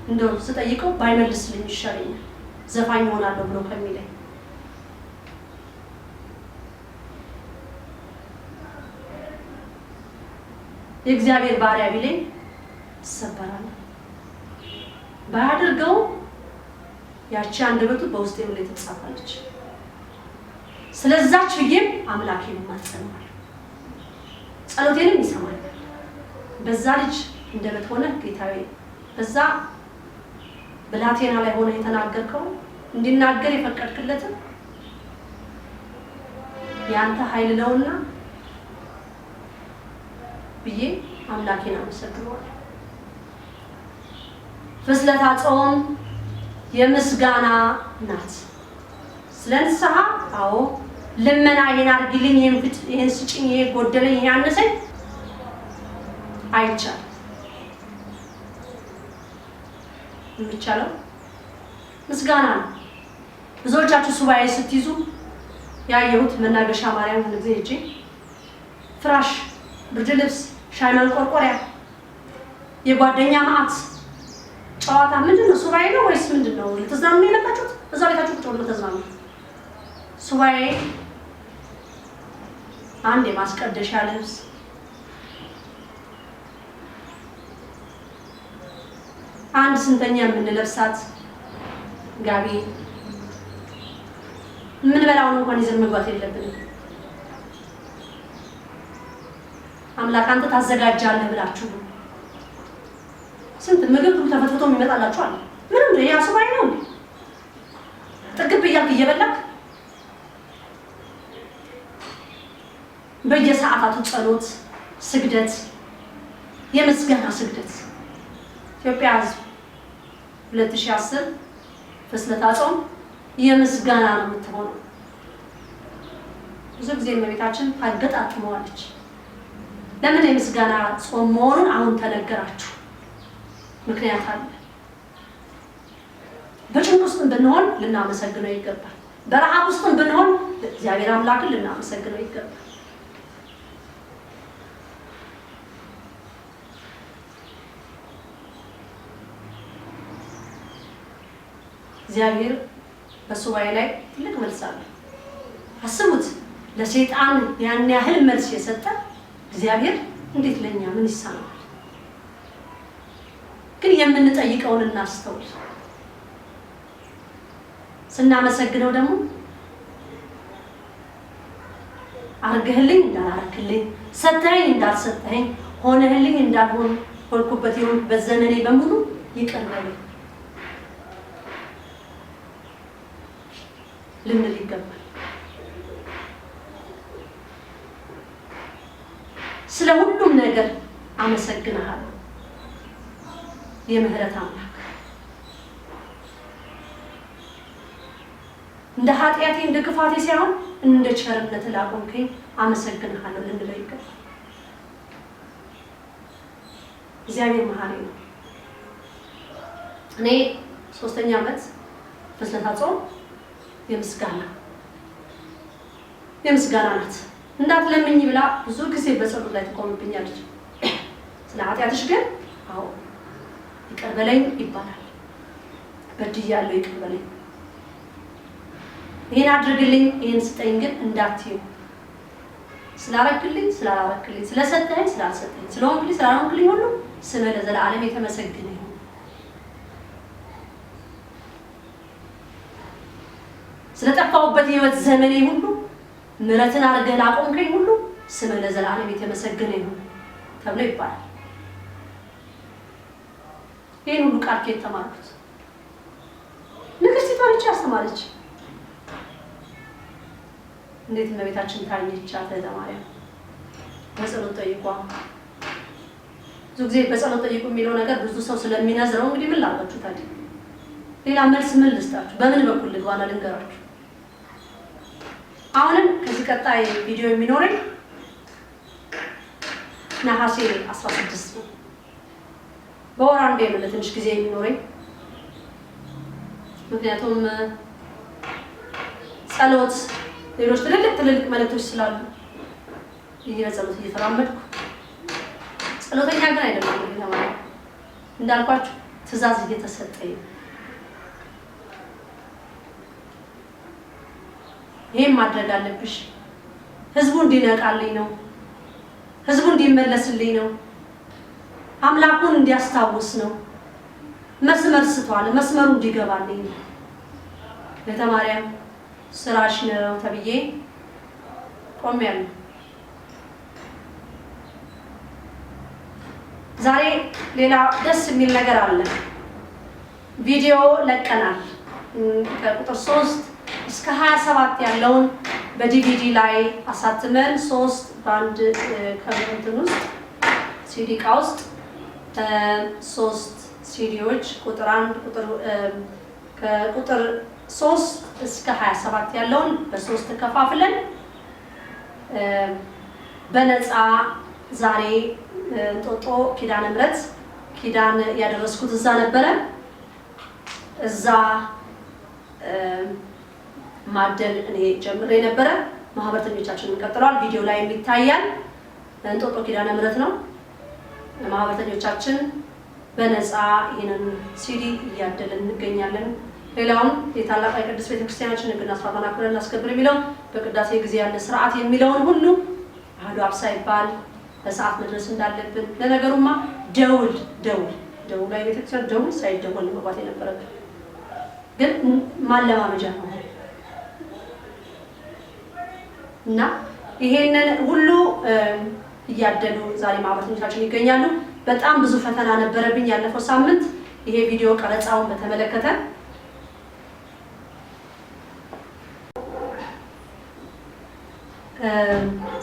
እንደው ስጠይቀው ባይመልስልኝ ይሻለኛል ዘፋኝ ሆናለሁ ብሎ ከሚለኝ። የእግዚአብሔር ባሪያ ቢለኝ ይሰበራል። ባያደርገው ያቺ አንደበቱ በውስጤ ላይ ተጻፋለች። ስለዛች ብዬም አምላኬን ማጸናለሁ፣ ጸሎቴንም ይሰማል። በዛ ልጅ እንደበት ሆነ ጌታዬ፣ በዛ ብላቴና ላይ ሆነ የተናገርከው እንዲናገር የፈቀድክለትን ያንተ ኃይል ነውና ብዬ አምላኬን አመሰግናለሁ። ፍስለታ ጾም የምስጋና ናት። ስለንስሐ አዎ ልመና ይሄን አድርግልኝ፣ ይሄን ስጭኝ፣ ይሄ ጎደለኝ፣ ይሄ አነሰኝ አይቻልም። የሚቻለው ምስጋና ነው። ብዙዎቻችሁ ሱባኤ ስትይዙ ያየሁት መናገሻ ማርያም ሆነ ጊዜ እጂ ፍራሽ፣ ብርድ ልብስ፣ ሻይ ማንቆርቆሪያ፣ የጓደኛ ማዕት ጨዋታ ምንድነው? ሱባኤ ነው ወይስ ምንድነው? ልትዝናኑ የመጣችሁት? እዛ ቤታችሁ ቁጭ ብሎ ተዝናኑ። ሱባኤ አንድ የማስቀደሻ ልብስ፣ አንድ ስንተኛ የምንለብሳት ጋቢ ምን በላውን እንኳን ይዘን መግባት የለብንም። አምላክ አንተ ታዘጋጃለህ ብላችሁ ስንት ምግብ ተፈትፍቶ የሚመጣላችሁ አለ። ምንም ያስባይ ነው ጥግብ እያልክ እየበላክ በየሰዓታቱ ጸሎት፣ ስግደት፣ የምስጋና ስግደት። ኢትዮጵያ ሕዝብ 2010 ፍልሰታ ጾም የምስጋና ነው የምትሆነው። ብዙ ጊዜ እመቤታችን ታገጣጥመዋለች። ለምን የምስጋና ጾም መሆኑን አሁን ተነገራችሁ? ምክንያት አለ። በጭንቅ ውስጥም ብንሆን ልናመሰግነው ይገባል። በረሃብ ውስጥም ብንሆን እግዚአብሔር አምላክን ልናመሰግነው ይገባል። እግዚአብሔር በሱባኤ ላይ ትልቅ መልስ አለ። አስቡት፣ ለሰይጣን ያን ያህል መልስ የሰጠ እግዚአብሔር እንዴት ለኛ ምን ይሳናል? ግን የምንጠይቀውን እናስተውል። ስናመሰግነው ደግሞ አርገህልኝ እንዳላረክልኝ፣ ሰጠኸኝ እንዳልሰጠኸኝ፣ ሆነህልኝ እንዳልሆን ሆንኩበት የሆንኩበት ዘመኔ በሙሉ ይቅር በለኝ ልንል ይገባል። ስለ ሁሉም ነገር አመሰግንሃለሁ የምህረት አምላክ። እንደ ኃጢአቴ እንደ ክፋቴ ሳይሆን እንደ ቸርነት ላቆምከኝ አመሰግንሃለሁ ልንለው ይገባል። እግዚአብሔር መሐሪ ነው። እኔ 3ኛ ዓመት ፍልሰታ ጾም የምስጋና ናት። እንዳትለምኝ ብላ ብዙ ጊዜ በጸሎት ላይ ትቆምብኛለች። ስለ ኃጢአትሽ ግን አዎ ይቅር በለኝ ይባላል። በድያለሁ ይቅር በለኝ፣ ይሄን አድርግልኝ፣ ይሄን ስጠኝ ግን እንዳትዪው፣ ስላረክልኝ ስላላረክልኝ፣ ስለሰጠኝ ስላልሰጠኝ፣ ስለሆንክልኝ ስላልሆንክልኝ ሁሉ ስምህ ለዘላለም የተመሰገነ ይሁን። ስለጠፋሁበት የህይወት ዘመኔ ሁሉ ምሕረትን አድርገህ ላቆምከኝ ሁሉ ስምህ ለዘላለም የተመሰገነ ይሁን ተብሎ ይባላል። ይህን ሁሉ ቃል ከየት ተማርኩት? ንግስቲቷ ልጅ ያስተማረች። እንዴት እመቤታችን ታየቻት ለማርያም በጸሎት ጠይቋ። ብዙ ጊዜ በጸሎት ጠይቁ የሚለው ነገር ብዙ ሰው ስለሚነዝረው እንግዲህ ምን ላድርጋችሁ ታዲያ? ሌላ መልስ ምን ልስጣችሁ? በምን በኩል ልግባና ልንገራችሁ? አሁንም ከዚህ ቀጣይ ቪዲዮ የሚኖረኝ ነሐሴ 16 ነው። በወር አንዴ ነው ለትንሽ ጊዜ የሚኖረኝ። ምክንያቱም ጸሎት፣ ሌሎች ትልልቅ መልእክቶች ስላሉ በጸሎት እየተራመድኩ ጸሎተኛ ግን አይደለም ማለት እንዳልኳችሁ ትእዛዝ እየተሰጠኝ ይሄን ማድረግ አለብሽ፣ ህዝቡ እንዲነቃልኝ ነው፣ ህዝቡ እንዲመለስልኝ ነው፣ አምላኩን እንዲያስታውስ ነው፣ መስመር ስቷል መስመሩ እንዲገባልኝ ነው። ለተማሪያም ስራሽ ነው ተብዬ ቆሜያለሁ። ዛሬ ሌላ ደስ የሚል ነገር አለ። ቪዲዮ ለቀናል። ከቁጥር 3 እስከ 27 ያለውን በዲቪዲ ላይ አሳትመን 3 ባንድ ከመንትን ውስጥ ሲዲ ዕቃ ውስጥ 3 ሲዲዎች ቁጥር 1 ከቁጥር 3 እስከ 27 ያለውን በ3 ተከፋፍለን በነፃ ዛሬ እንጦጦ ኪዳነ ምሕረት ኪዳን ያደረስኩት እዛ ነበረ። እዛ ማደል እኔ ጀምሬ ነበረ። ማህበርተኞቻችንን ቀጥለዋል። ቪዲዮ ላይ የሚታያል እንጦጦ ኪዳነ ምሕረት ነው። ማህበርተኞቻችን በነፃ ይህንን ሲዲ እያደልን እንገኛለን። ሌላውም የታላቋ የቅድስት ቤተክርስቲያናችን ሕግና ስርዓቷን አክብረን እናስከብር የሚለው በቅዳሴ ጊዜ ያለ ስርዓት የሚለውን ሁሉ አሐዱ አብ ሳይባል በሰዓት መድረስ እንዳለብን። ለነገሩማ ደውል ላይ ቤተክርስቲያን ደውል ሳይደወል መግባት የነበረብን ግን ማለማመጃ ነው እና ይሄንን ሁሉ እያደሉ ዛሬ ማህበረሰቦቻችን ይገኛሉ። በጣም ብዙ ፈተና ነበረብኝ ያለፈው ሳምንት ይሄ ቪዲዮ ቀረጻውን በተመለከተ።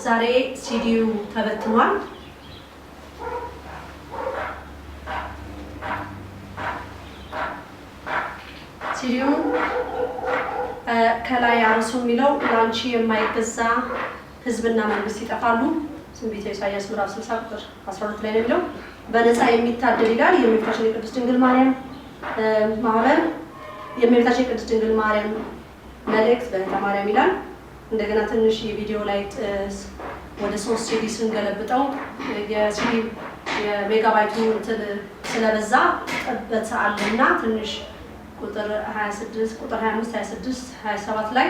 ዛሬ ሲዲው ተበትኗል። ሲዲው ከላይ አርሱ የሚለው ለአንቺ የማይገዛ ህዝብና መንግስት ይጠፋሉ፣ ትንቢተ ኢሳይያስ ምዕራፍ 60 ቁጥር 12 ላይ ነው የሚለው። በነፃ የሚታደል ይላል የእመቤታችን የቅድስት ድንግል ማርያም ማህበር የእመቤታችን የቅድስት ድንግል ማርያም መልእክት በእንተ ማርያም ይላል። እንደገና ትንሽ የቪዲዮ ላይ ወደ 3 ሲዲ ስንገለብጠው የሲዲ የሜጋባይቱ እንትን ስለበዛ ጥበት አለና ትንሽ ቁጥር 26 ቁጥር 25 26 27 ላይ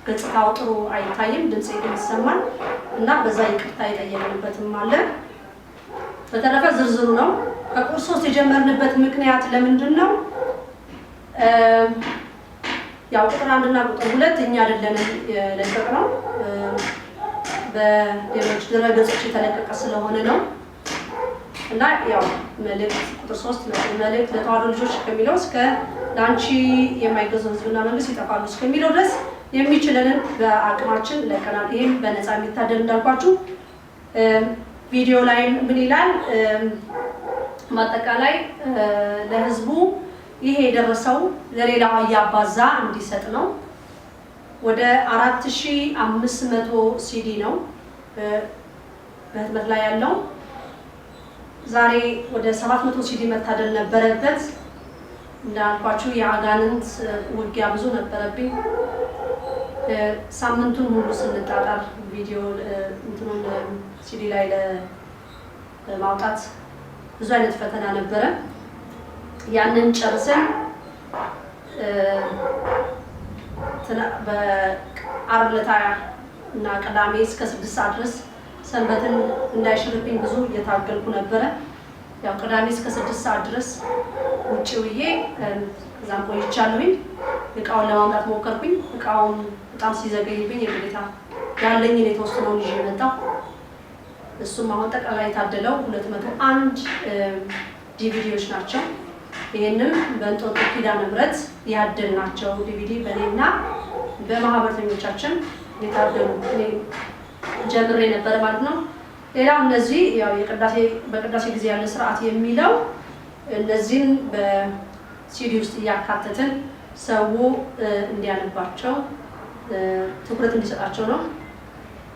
ገጽታው ጥሩ አይታይም፣ ድምጽ ይሰማል እና በዛ ይቅርታ የጠየቅንበትም አለ። በተረፈ ዝርዝሩ ነው። ከቁጥር 3 የጀመርንበት ምክንያት ለምንድን ነው? ያው ቁጥር 1 እና ቁጥር 2 እኛ አይደለንም የለቀቅነው፣ በሌሎች ድረገጾች የተለቀቀ ስለሆነ ነው። እና ያው መልእክት ቁጥር 3 መልእክት ለተዋሕዶ ልጆች ከሚለው እስከ ለአንቺ የማይገዙ ህዝብና መንግስት ይጠፋሉ እስከሚለው ድረስ የሚችለንን በአቅማችን ለቀናል። ይህም በነፃ የሚታደል እንዳልኳችሁ። ቪዲዮ ላይ ምን ይላል? ማጠቃላይ ለህዝቡ ይሄ የደረሰው ለሌላው እያባዛ እንዲሰጥ ነው። ወደ 4500 ሲዲ ነው በህትመት ላይ ያለው። ዛሬ ወደ 700 ሲዲ መታደል ነበረበት። እንዳልኳችሁ የአጋንንት ውጊያ ብዙ ነበረብኝ። ሳምንቱን ሙሉ ስንጣጣር ቪዲዮ እንትኑን ሲዲ ላይ ለማውጣት ብዙ አይነት ፈተና ነበረ። ያንን ጨርሰን በዓርብ ዕለት እና ቅዳሜ እስከ 6 ሰዓት ድረስ ሰንበትን እንዳይሽርብኝ ብዙ እየታገልኩ ነበረ። ያው ቅዳሜ እስከ 6 ሰዓት ድረስ ውጪ ውዬ ከዛም ቆይቻለሁኝ። እቃውን ለማምጣት ሞከርኩኝ። እቃውን በጣም ሲዘገይብኝ የግዴታ ያለኝን የተወሰነውን ይዤ መጣሁ። እሱም አሁን ጠቅላላ የታደለው 201 ዲቪዲዎች ናቸው። ይህንም በእንጦጦ ኪዳነ ምሕረት ያደልናቸው ዲቪዲ በእኔና በማህበረተኞቻችን የታደሉ እኔ ጀምሬ ነበረ ማለት ነው። ሌላው እነዚህ ያው በቅዳሴ ጊዜ ያለ ስርዓት የሚለው እነዚህን በሲዲ ውስጥ እያካተትን ሰው እንዲያነባቸው ትኩረት እንዲሰጣቸው ነው።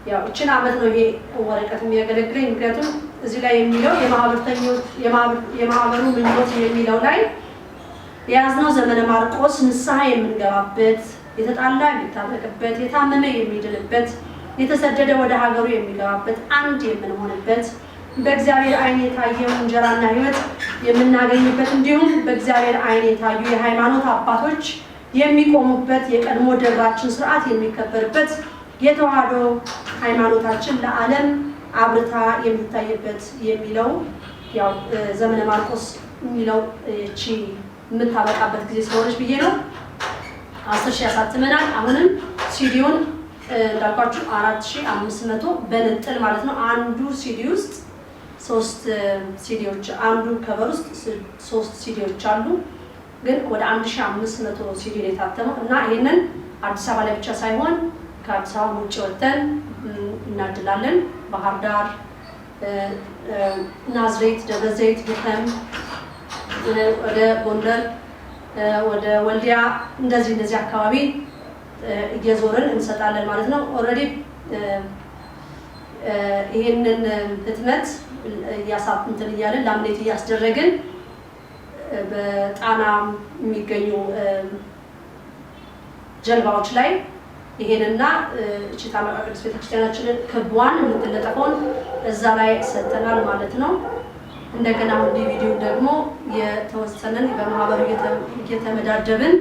ያው እችን ዓመት ነው ይሄ ወረቀት የሚያገለግለኝ። ምክንያቱም እዚህ ላይ የሚለው የማህበሩ ምኞት የሚለው ላይ የያዝነው ዘመነ ማርቆስ ንስሐ የምንገባበት፣ የተጣላ የሚታረቅበት፣ የታመመ የሚድንበት፣ የተሰደደ ወደ ሀገሩ የሚገባበት፣ አንድ የምንሆንበት፣ በእግዚአብሔር ዓይን የታየው እንጀራና ሕይወት የምናገኝበት፣ እንዲሁም በእግዚአብሔር ዓይን የታዩ የሃይማኖት አባቶች የሚቆሙበት፣ የቀድሞ ደብራችን ስርዓት የሚከበርበት፣ የተዋሕዶ ሃይማኖታችን ለዓለም አብርታ የምትታይበት የሚለው ያው ዘመነ ማርቆስ የሚለው እቺ የምታበቃበት ጊዜ ስለሆነች ብዬ ነው 10,000 ያሳትመናል። አሁንም ሲዲውን እንዳልኳችሁ 4500 በንጥል ማለት ነው። አንዱ ሲዲ ውስጥ 3 ሲዲዎች፣ አንዱ ከቨር ውስጥ 3 ሲዲዎች አሉ። ግን ወደ 1500 ሲዲ ነው የታተመው እና ይሄንን አዲስ አበባ ላይ ብቻ ሳይሆን ከአዲስ አበባ ውጭ ወጥተን እናድላለን። ባህር ዳር፣ ናዝሬት፣ ደብረ ዘይት፣ ዱከም፣ ወደ ጎንደር፣ ወደ ወልዲያ እንደዚህ አካባቢ እየዞርን እንሰጣለን ማለት ነው። ኦልሬዲ ይሄንን ህትመት እንትን እያለን ላምኔት እያስደረግን በጣና የሚገኙ ጀልባዎች ላይ ይሄንና እቺ ታላቅ ቅድስት ቤተክርስቲያናችንን ክቧን የምትለጠፈውን እዛ ላይ ሰጥተናል ማለት ነው። እንደገና ወዲ ቪዲዮ ደግሞ የተወሰነን በማህበሩ እየተመዳደብን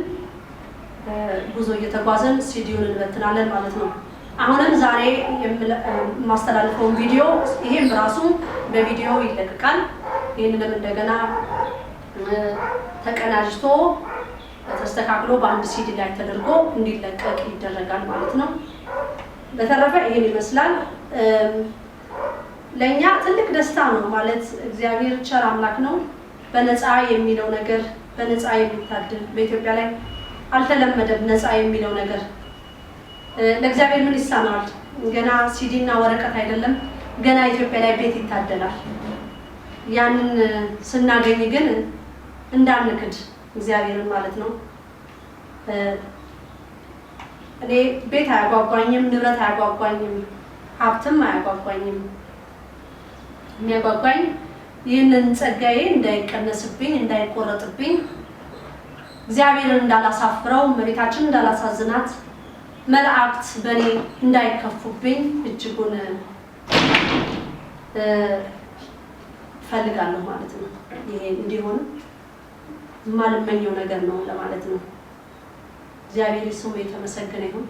ጉዞ እየተጓዘን ሲዲውን እንበትናለን ማለት ነው። አሁንም ዛሬ የማስተላልፈውን ቪዲዮ ይሄም ራሱ በቪዲዮ ይለቀቃል። ይሄንንም እንደገና ተቀናጅቶ ተስተካክሎ በአንድ ሲዲ ላይ ተደርጎ እንዲለቀቅ ይደረጋል ማለት ነው። በተረፈ ይሄን ይመስላል። ለኛ ትልቅ ደስታ ነው ማለት እግዚአብሔር ቸር አምላክ ነው። በነፃ የሚለው ነገር በነፃ የሚታደል በኢትዮጵያ ላይ አልተለመደም። ነፃ የሚለው ነገር ለእግዚአብሔር ምን ይሳናል? ገና ሲዲ እና ወረቀት አይደለም፣ ገና ኢትዮጵያ ላይ ቤት ይታደላል። ያንን ስናገኝ ግን እንዳንክድ እግዚአብሔርን ማለት ነው። እኔ ቤት አያጓጓኝም፣ ንብረት አያጓጓኝም፣ ሀብትም አያጓጓኝም። የሚያጓጓኝ ይህንን ጸጋዬ እንዳይቀነስብኝ እንዳይቆረጥብኝ እግዚአብሔርን እንዳላሳፍረው እመቤታችንን እንዳላሳዝናት መላእክት በእኔ እንዳይከፉብኝ እጅጉን ፈልጋለሁ ማለት ነው። ይሄ እንዲሆን የማልመኘው ነገር ነው ለማለት ነው። እግዚአብሔር ስሙ የተመሰገነ ይሁን።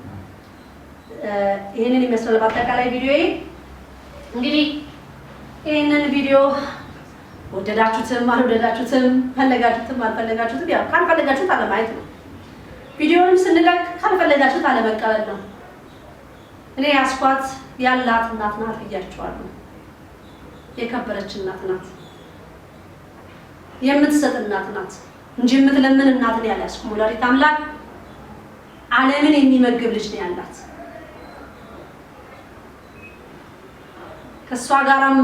ይሄንን ይመስላል በአጠቃላይ ቪዲዮዬ። እንግዲህ ይሄንን ቪዲዮ ወደዳችሁትም አልወደዳችሁትም ፈለጋችሁትም አልፈለጋችሁትም ያው ካልፈለጋችሁት አለማየት ነው። ቪዲዮውን ስንለቅ ካልፈለጋችሁት አለመቀበል ነው። እኔ ያስኳት ያላት እናት ናት ብያችኋለሁ። የከበረች እናት ናት፣ የምትሰጥ እናት ናት እንጂ የምትለምን እናትን ያልያዝኩ ወላዲተ አምላክ ዓለምን የሚመግብ ልጅ ነው ያላት። ከሷ ጋራም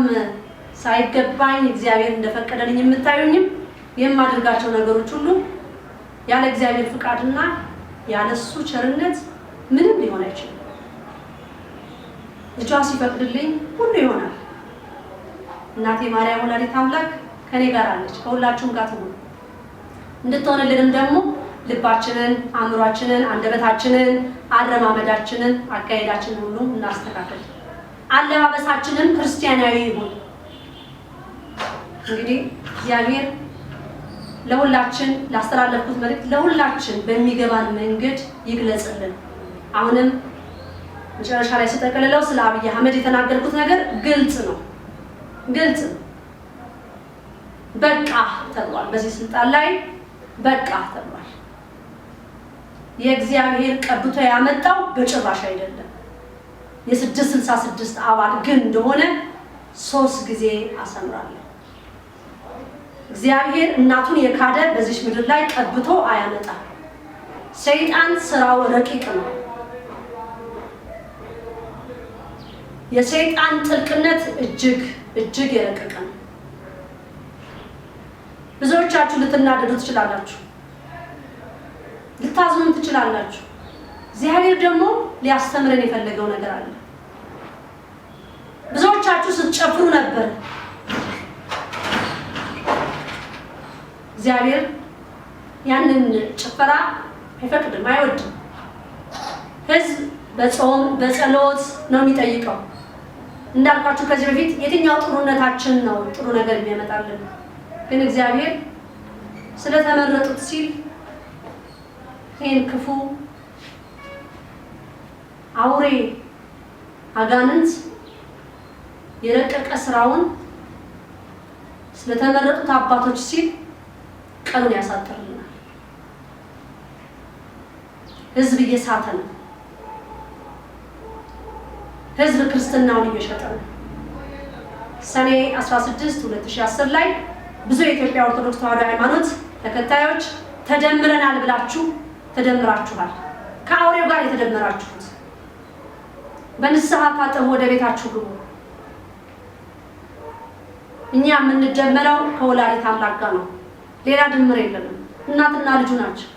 ሳይገባኝ እግዚአብሔር እንደፈቀደልኝ የምታዩኝም የማደርጋቸው ነገሮች ሁሉ ያለ እግዚአብሔር ፍቃድና ያለሱ ቸርነት ምንም ሊሆን አይችልም። ልጇ ሲፈቅድልኝ ሁሉ ይሆናል። እናቴ ማርያም ወላዲተ አምላክ ከኔ ጋር አለች፣ ከሁላችሁም ጋር ትሁን። እንድትሆንልንም ደግሞ ልባችንን፣ አእምሯችንን፣ አንደበታችንን፣ አረማመዳችንን፣ አካሄዳችንን ሁሉ እናስተካክል። አለባበሳችንን ክርስቲያናዊ ይሁን። እንግዲህ እግዚአብሔር ለሁላችን ላስተላለፍኩት መልእክት ለሁላችን በሚገባን መንገድ ይግለጽልን። አሁንም መጨረሻ ላይ ስጠቅልለው ስለ አብይ አህመድ የተናገርኩት ነገር ግልጽ ነው። ግልጽ በቃ ተብሏል። በዚህ ስልጣን ላይ በቃ ተብሏል። የእግዚአብሔር ቀብቶ ያመጣው በጭራሽ አይደለም። የ666 አባል ግን እንደሆነ 3 ጊዜ አሰምራለሁ። እግዚአብሔር እናቱን የካደ በዚህ ምድር ላይ ቀብቶ አያመጣም። ሰይጣን ስራው ረቂቅ ነው። የሰይጣን ጥልቅነት እጅግ የረቀቀ ነው። ብዙዎቻችሁ ልትናደዱ ትችላላችሁ፣ ልታዝኑ ትችላላችሁ። እግዚአብሔር ደግሞ ሊያስተምረን የፈለገው ነገር አለ። ብዙዎቻችሁ ስትጨፍሩ ነበር። እግዚአብሔር ያንን ጭፈራ አይፈቅድም፣ አይወድም። ሕዝብ በጾም በጸሎት ነው የሚጠይቀው። እንዳልኳችሁ ከዚህ በፊት የትኛው ጥሩነታችን ነው ጥሩ ነገር የሚያመጣልን? ግን እግዚአብሔር ስለተመረጡት ሲል ይህን ክፉ አውሬ አጋንንት የረቀቀ ስራውን ስለተመረጡት አባቶች ሲል ቀኑን ያሳጥርልናል። ህዝብ እየሳተ ነው። ህዝብ ክርስትናውን እየሸጠ ነው። ሰኔ 16 2010 ላይ ብዙ የኢትዮጵያ ኦርቶዶክስ ተዋሕዶ ሃይማኖት ተከታዮች ተደምረናል ብላችሁ ተደምራችኋል። ከአውሬው ጋር የተደመራችሁት በንስሐ ታጠቡ፣ ወደ ቤታችሁ ግቡ። እኛ የምንደመረው ከወላዲተ አምላክ ጋር ነው። ሌላ ድምር የለንም። እናትና ልጁ ናቸው።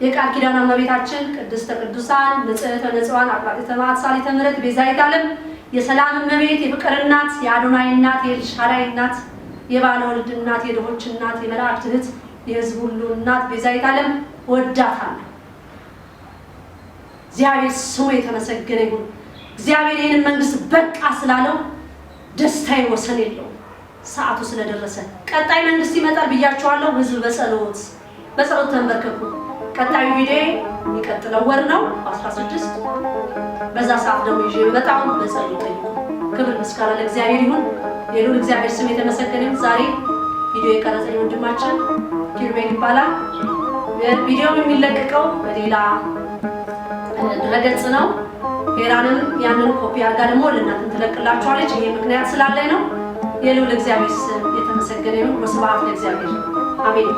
የቃል ኪዳን እመቤታችን ቅድስተ ቅዱሳን ንጽሕተ ንጹሐን አቅራጢተ መዓት ሰዓሊተ ምሕረት ቤዛዊተ ዓለም የሰላም እመቤት የፍቅር እናት የአዶናይ እናት የኤልሻዳይ እናት የባለወልድ እናት የድሆች እናት የመላእክት እህት የሕዝብ ሁሉ እናት ቤዛዊተ ዓለም ወዳታለሁ። እግዚአብሔር ስሙ የተመሰገነ ይሁን። እግዚአብሔር ይህንን መንግስት በቃ ስላለው ደስታዬ ወሰን የለውም። ሰዓቱ ስለደረሰ ቀጣይ መንግስት ይመጣል ብያችኋለሁ። ህዝብ በጸሎት ተንበርከኩ። ቀጣዩ ቪዲዮ የሚቀጥለው ወር ነው 16። በዛ ሰዓት ደግሞ ይዤ በጣም በጸሎት ጠይቁ። ክብር ምስጋና ለእግዚአብሔር ይሁን። የልዑል እግዚአብሔር ስም የተመሰገነ ይሁን። ዛሬ ቪዲዮ የቀረጸኝ ወንድማችን ኪሩቤል ይባላል። ቪዲዮ የሚለቀቀው በሌላ ድረገጽ ነው። ሄራንን ያንን ኮፒ አድርጋ ደግሞ ለእናንተ ትለቅላችኋለች። ይሄ ምክንያት ስላለኝ ነው። የልዑል እግዚአብሔር ስም የተመሰገነ ይሁን። ወስብሐት ለእግዚአብሔር አሜን።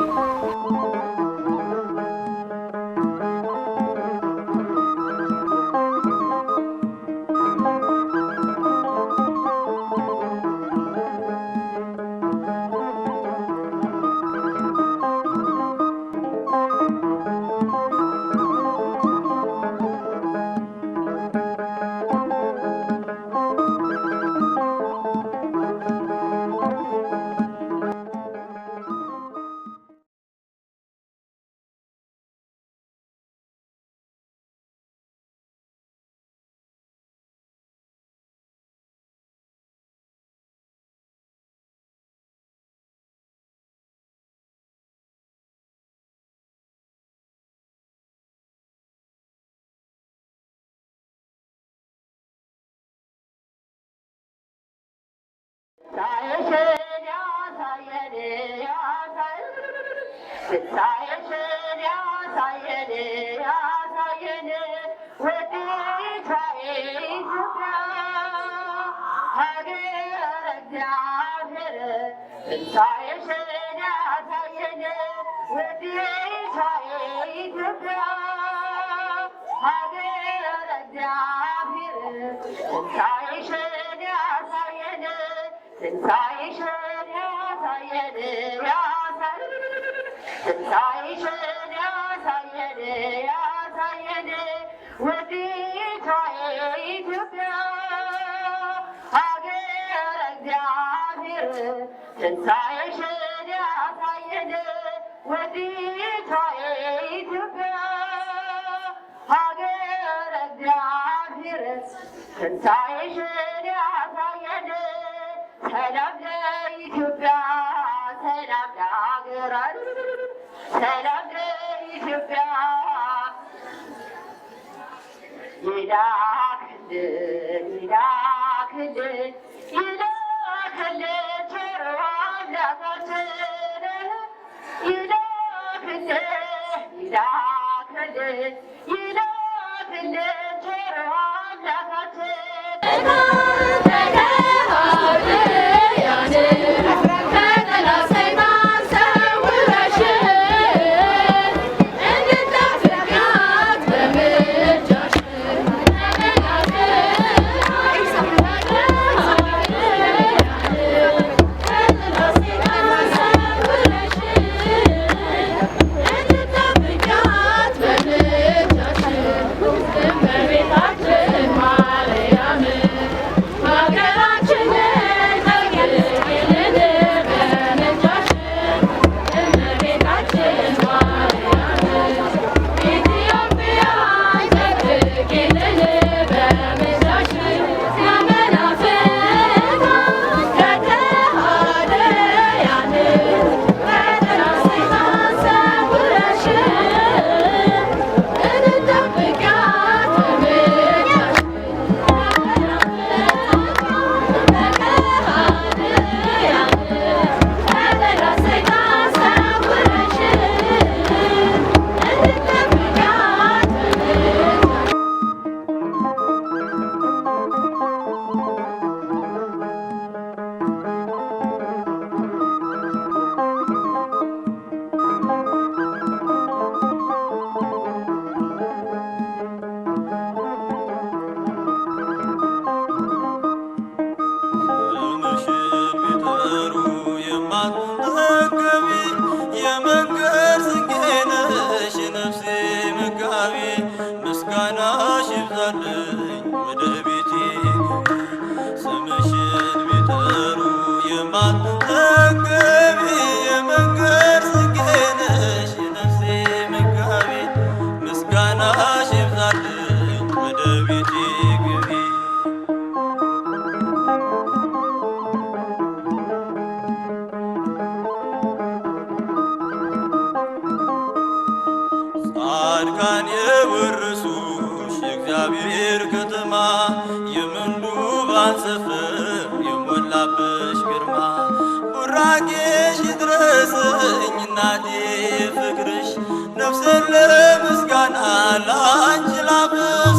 ጻድቃን የወረሱሽ የእግዚአብሔር ከተማ የምንዱባን ሰፈር እናቴ ፍቅርሽ ነፍሴን ለምስጋና ላንቺ ላብስ